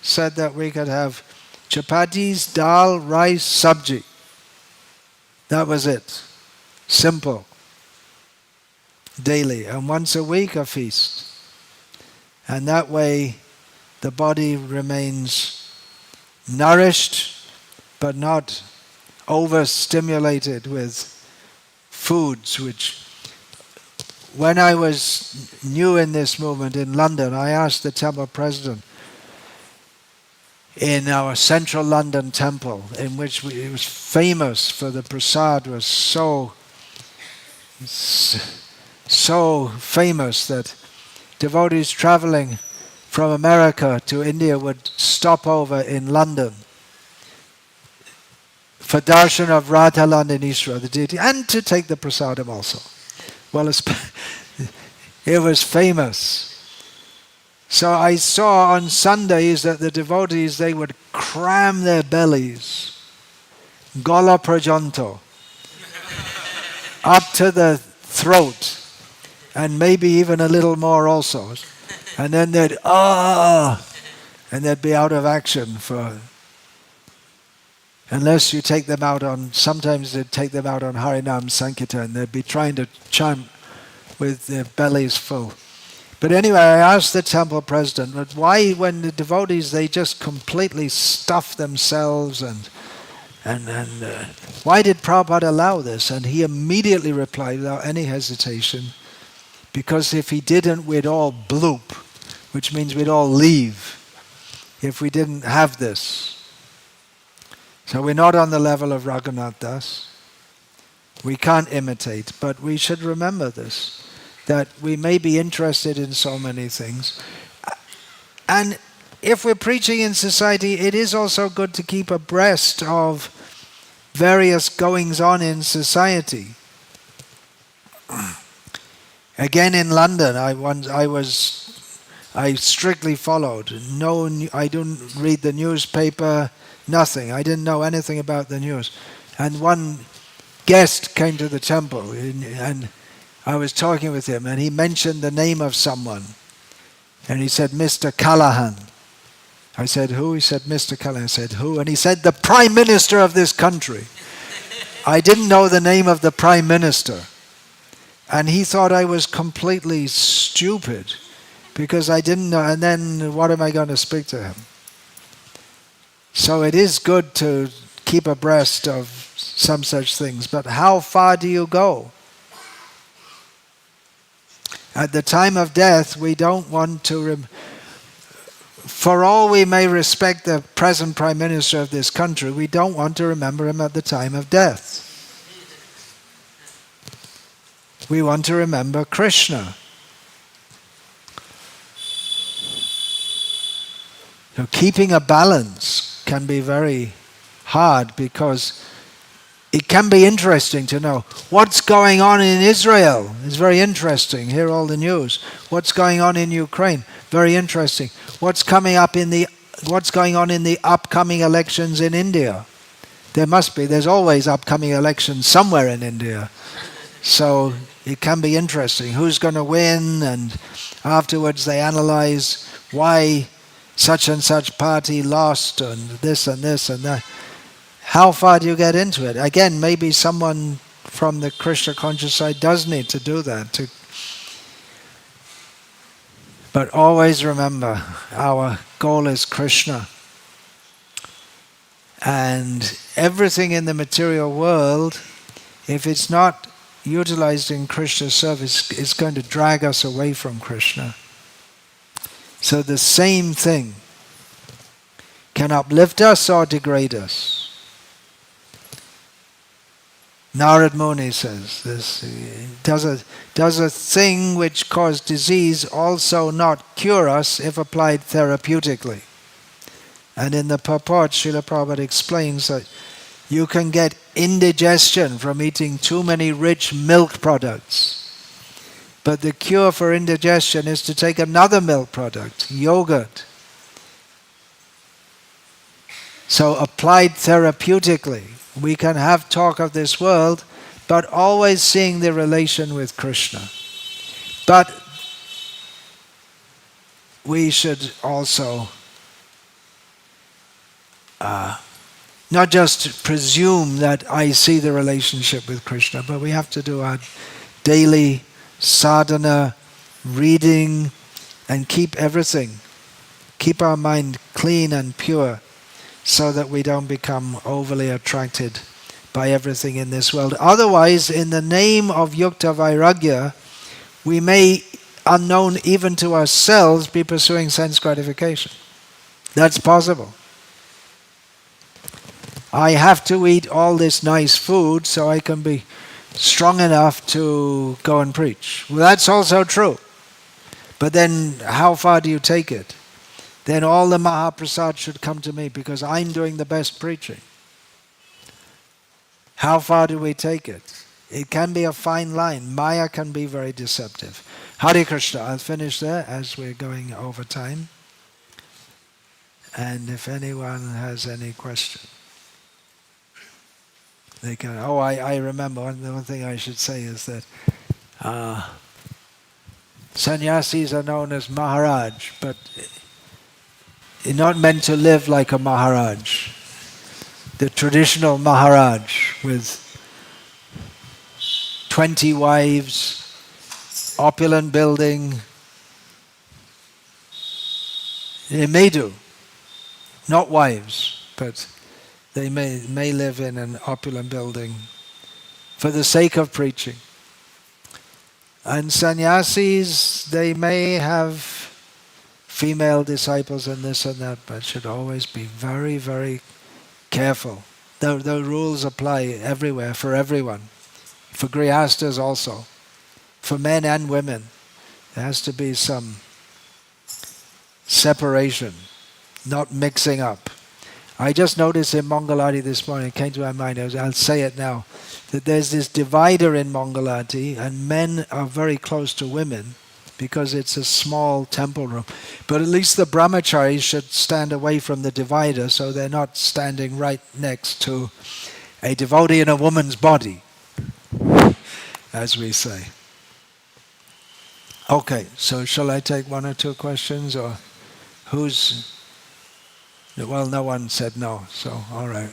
said that we could have chapatis, dal, rice, sabji. That was it. Simple. Daily. And once a week, a feast. And that way, the body remains nourished, but not overstimulated with foods which... When I was new in this movement in London, I asked the temple president in our central London temple, in which it was famous for the prasad, was so famous that devotees traveling from America to India would stop over in London for darshan of Radhalandinishwara, the deity, and to take the prasadam also. Well, it was famous. So I saw on Sundays that the devotees, they would cram their bellies, gola prajanto, up to the throat, and maybe even a little more also. And then they'd, and they'd be out of action for... Unless you take them out on, sometimes they'd take them out on Harinam Sankirtan, they'd be trying to chant with their bellies full. But anyway, I asked the temple president, why when the devotees, they just completely stuff themselves and why did Prabhupada allow this? And he immediately replied without any hesitation, because if he didn't, we'd all bloop, which means we'd all leave if we didn't have this. So we're not on the level of Raghunath Das. We can't imitate, but we should remember this, that we may be interested in so many things. And if we're preaching in society, it is also good to keep abreast of various goings on in society. Again in London, I strictly followed. I didn't read the newspaper, nothing. I didn't know anything about the news. And one guest came to the temple, and I was talking with him, and he mentioned the name of someone. And he said, Mr. Callahan. I said, who? He said, Mr. Callahan. I said, who? And he said, the Prime Minister of this country. I didn't know the name of the Prime Minister. And he thought I was completely stupid because I didn't know. And then what am I going to speak to him? So it is good to keep abreast of some such things. But how far do you go? At the time of death, we don't want to... For all we may respect the present Prime Minister of this country, we don't want to remember him at the time of death. We want to remember Krishna. So keeping a balance can be very hard because it can be interesting to know what's going on in Israel. It's very interesting. Hear all the news. What's going on in Ukraine? Very interesting. What's going on in the upcoming elections in India? There must be. There's always upcoming elections somewhere in India. So it can be interesting. Who's going to win? And afterwards they analyze why such and such party lost and this and this and that. How far do you get into it? Again, maybe someone from the Krishna conscious side does need to do that. But always remember, our goal is Krishna. And everything in the material world, if it's not utilized in Krishna's service, is going to drag us away from Krishna. So the same thing can uplift us or degrade us. Narad Muni says this, does a thing which caused disease also not cure us if applied therapeutically? And in the purport, Srila Prabhupada explains that you can get indigestion from eating too many rich milk products. But the cure for indigestion is to take another milk product, yogurt. So applied therapeutically, we can have talk of this world, but always seeing the relation with Krishna. But we should also not just presume that I see the relationship with Krishna, but we have to do our daily sadhana, reading, and keep everything. Keep our mind clean and pure so that we don't become overly attracted by everything in this world. Otherwise, in the name of Yukta Vairagya, we may, unknown even to ourselves, be pursuing sense gratification. That's possible. I have to eat all this nice food so I can be strong enough to go and preach. Well, that's also true. But then how far do you take it? Then all the Mahaprasad should come to me because I'm doing the best preaching. How far do we take it? It can be a fine line. Maya can be very deceptive. Hare Krishna. I'll finish there as we're going over time. And if anyone has any question, they can. Oh, I remember. One thing I should say is that sannyasis are known as Maharaj, but you're not meant to live like a Maharaj. The traditional Maharaj with 20 wives, opulent building. They may do, not wives, but they may live in an opulent building for the sake of preaching. And sannyasis, they may have female disciples and this and that, but should always be very, very careful. The rules apply everywhere, for everyone. For grihastas also. For men and women. There has to be some separation, not mixing up. I just noticed in Mangalati this morning, it came to my mind, I'll say it now, that there's this divider in Mangalati, and men are very close to women because it's a small temple room. But at least the brahmacharis should stand away from the divider so they're not standing right next to a devotee in a woman's body, as we say. Okay, so shall I take one or two questions, or who's... Well, no one said no, so all right.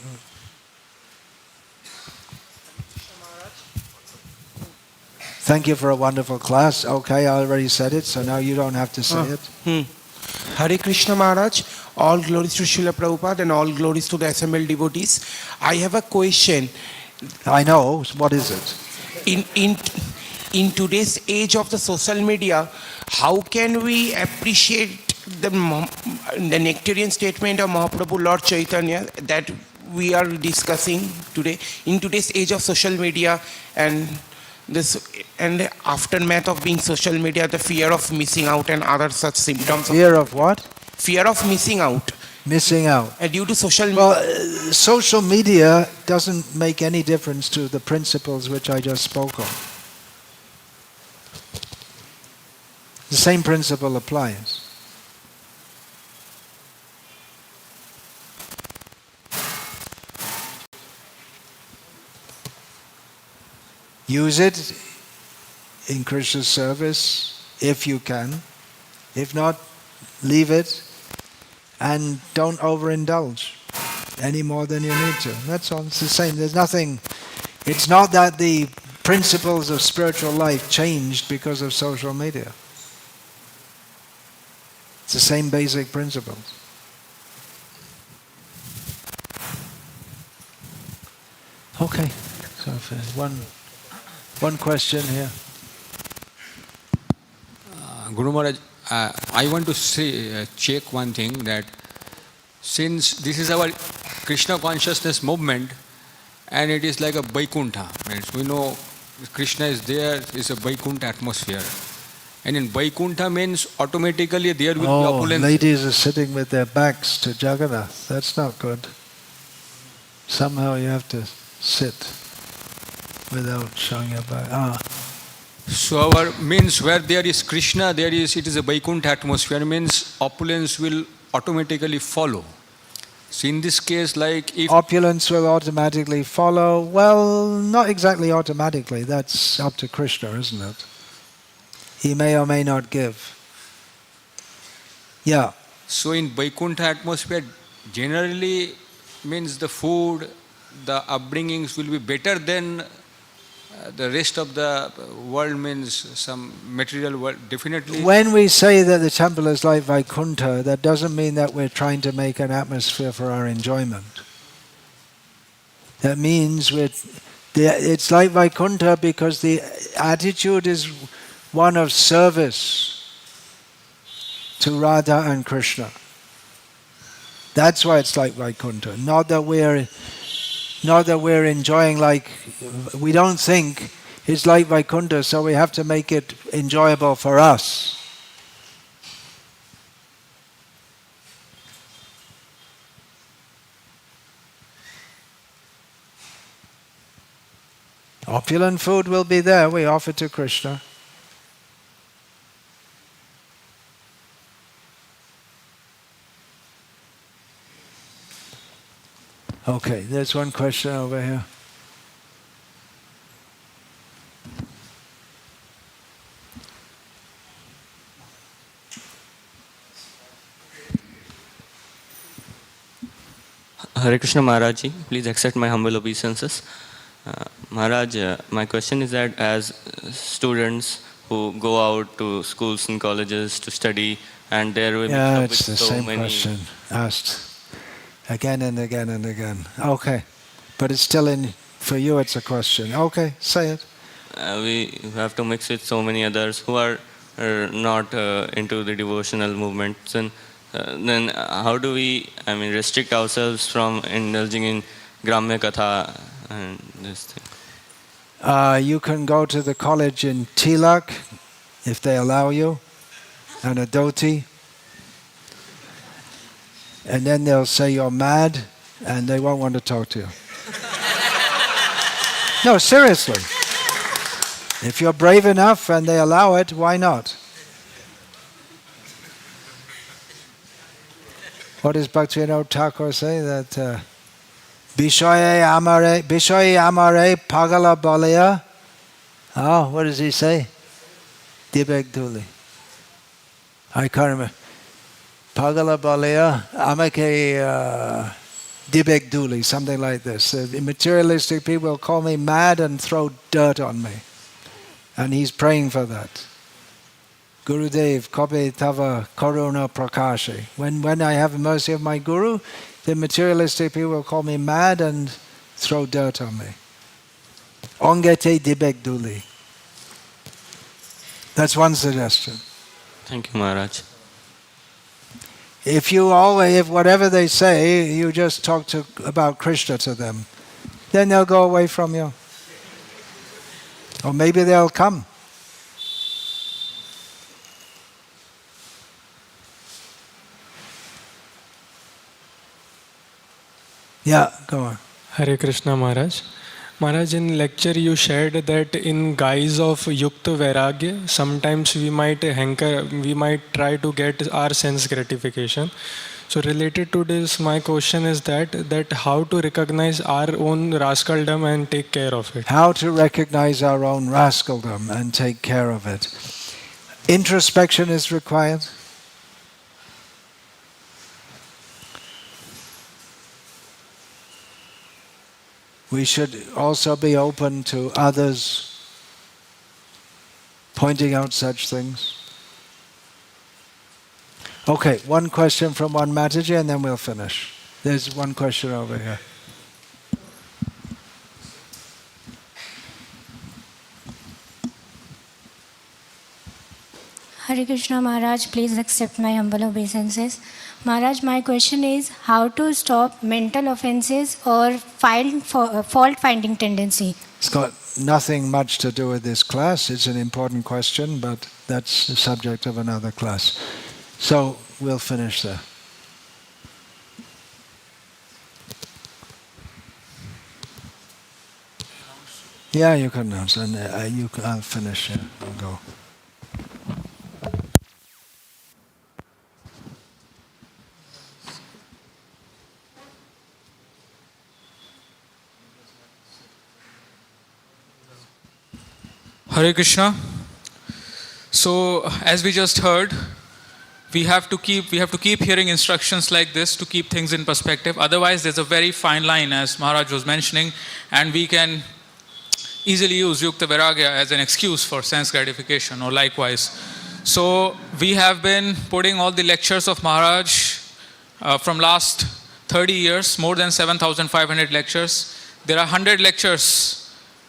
Thank you for a wonderful class. Okay, I already said it, so now you don't have to say it. Hare Krishna Maharaj, all glories to Srila Prabhupada and all glories to the assembled devotees. I have a question. I know, what is it? In today's age of the social media, how can we appreciate the nectarian statement of Mahaprabhu Lord Chaitanya that we are discussing today? In today's age of social media and the aftermath of being social media, the fear of missing out and other such symptoms. Fear of what? Fear of missing out. Missing out. Due to social media. Well, social media doesn't make any difference to the principles which I just spoke of. The same principle applies. Use it in Krishna's service if you can. If not, leave it and don't overindulge any more than you need to. That's all. It's the same. There's nothing. It's not that the principles of spiritual life changed because of social media. It's the same basic principles. Okay. So one question here. Guru Maharaj, I want to check one thing, that since this is our Krishna consciousness movement and it is like a Vaikuntha, right? We know Krishna is there, it's a Vaikuntha atmosphere. And in Vaikuntha means automatically there will be opulence. Ladies are sitting with their backs to Jagannath. That's not good. Somehow you have to sit without showing your back. So our means where there is Krishna, it is a Vaikuntha atmosphere, means opulence will automatically follow. So in this case, like if opulence will automatically follow. Well, not exactly automatically. That's up to Krishna, isn't it? He may or may not give. Yeah. so in Vaikuntha atmosphere, generally means the food, the upbringings will be better than the rest of the world, means some material world, definitely. When we say that the temple is like Vaikuntha, that doesn't mean that we're trying to make an atmosphere for our enjoyment. That means it's like Vaikuntha because the attitude is one of service to Radha and Krishna. That's why it's like Vaikuntha. Not that we're enjoying like, we don't think it's like Vaikuntha, so we have to make it enjoyable for us. Opulent food will be there, we offer to Krishna. Okay, there's one question over here. Hare Krishna Maharaj, please accept my humble obeisances. Maharaj, my question is that as students who go out to schools and colleges to study, and there will Yeah, be it's the so same many question asked again and again and again. Okay, but it's still in, for you it's a question. Okay, say it. we have to mix with so many others who are not into the devotional movements, and then how do we, restrict ourselves from indulging in Gramya Katha and this thing? You can go to the college in Tilak, if they allow you, and a dhoti. And then they'll say you're mad, and they won't want to talk to you. No, seriously. If you're brave enough and they allow it, why not? What does Bhaktivinoda Thakur say? That Bishoye amare pagala balaya. Oh, what does he say? Dibek Duli. I can't remember. Pagala balaya amake Dibek Duli, something like this. Materialistic people call me mad and throw dirt on me. And he's praying for that. Gurudev, Kobe Tava Koruna Prakashi. When I have mercy of my Guru, the materialistic people will call me mad and throw dirt on me. Ongete Dibek Duli. That's one suggestion. Thank you, Maharaj. If whatever they say, you just talk about Krishna to them, then they'll go away from you. Or maybe they'll come. Yeah, go on. Hare Krishna Maharaj. Maharaj, in lecture you shared that in guise of Yukta Vairagya, sometimes we might try to get our sense gratification. So related to this, my question is that how to recognize our own rascaldom and take care of it. How to recognize our own rascaldom and take care of it. Introspection is required. We should also be open to others pointing out such things. Okay, one question from one Mataji and then we'll finish. There's one question over here. Hare Krishna Maharaj, please accept my humble obeisances. Maharaj, my question is how to stop mental offenses or fault-finding tendency. It's got nothing much to do with this class. It's an important question, but that's the subject of another class. So we'll finish there. Yeah, you can announce, and I'll finish and go. Hare Krishna. So, as we just heard, we have to keep hearing instructions like this to keep things in perspective. Otherwise, there's a very fine line, as Maharaj was mentioning, and we can easily use Yukta Vairagya as an excuse for sense gratification or likewise. So, we have been putting all the lectures of Maharaj from last 30 years, more than 7,500 lectures. There are 100 lectures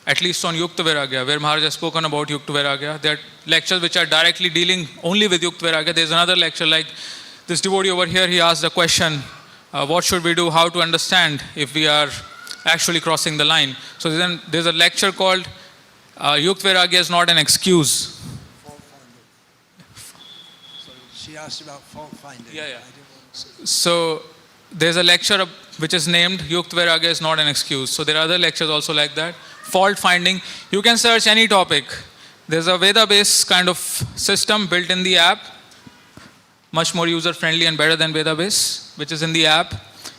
at least on Yukta Vairagya, where Maharaj has spoken about Yukta Vairagya. There are lectures which are directly dealing only with Yukta Vairagya. There's another lecture like this devotee over here, he asked the question, what should we do, how to understand if we are actually crossing the line. So then there's a lecture called Yukta Vairagya is not an excuse. She asked about fault finding. Yeah. So there's a lecture which is named Yukta Vairagya is not an excuse. So there are other lectures also like that. Fault finding. You can search any topic. There's a Veda-based kind of system built in the app, much more user-friendly and better than Veda-based, which is in the app,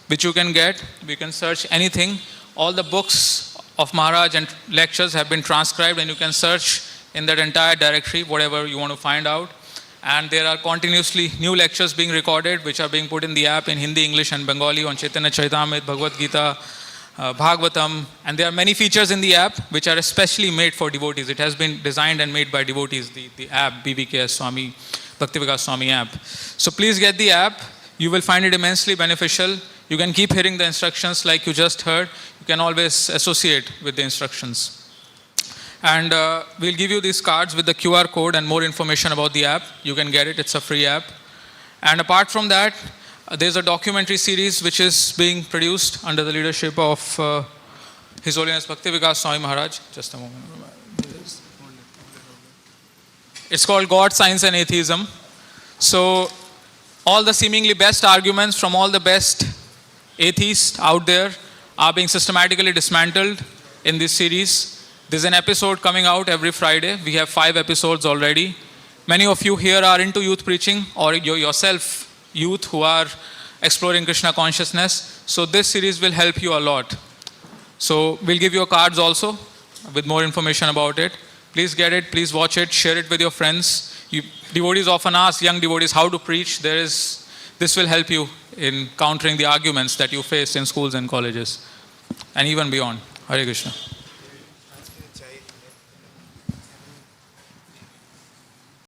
which you can get. We can search anything. All the books of Maharaj and lectures have been transcribed, and you can search in that entire directory, whatever you want to find out. And there are continuously new lectures being recorded, which are being put in the app in Hindi, English and Bengali on Chaitanya Charitamrita, Bhagavad Gita, Bhagavatam. And there are many features in the app which are especially made for devotees. It has been designed and made by devotees, the app, BVKS Swami, Bhakti Vikasa Swami app. So please get the app. You will find it immensely beneficial. You can keep hearing the instructions like you just heard. You can always associate with the instructions. And we'll give you these cards with the QR code and more information about the app. You can get it. It's a free app. And apart from that, there's a documentary series which is being produced under the leadership of His Holiness Bhakti Vikasa Swami Maharaj. Just a moment. It's called God, Science and Atheism. So all the seemingly best arguments from all the best atheists out there are being systematically dismantled in this series. There's an episode coming out every Friday. We have 5 episodes already. Many of you here are into youth preaching, or yourself youth who are exploring Krishna consciousness. So this series will help you a lot. So we'll give you cards also with more information about it. Please get it, please watch it, share it with your friends. Devotees often ask young devotees how to preach. This will help you in countering the arguments that you face in schools and colleges and even beyond. Hare Krishna.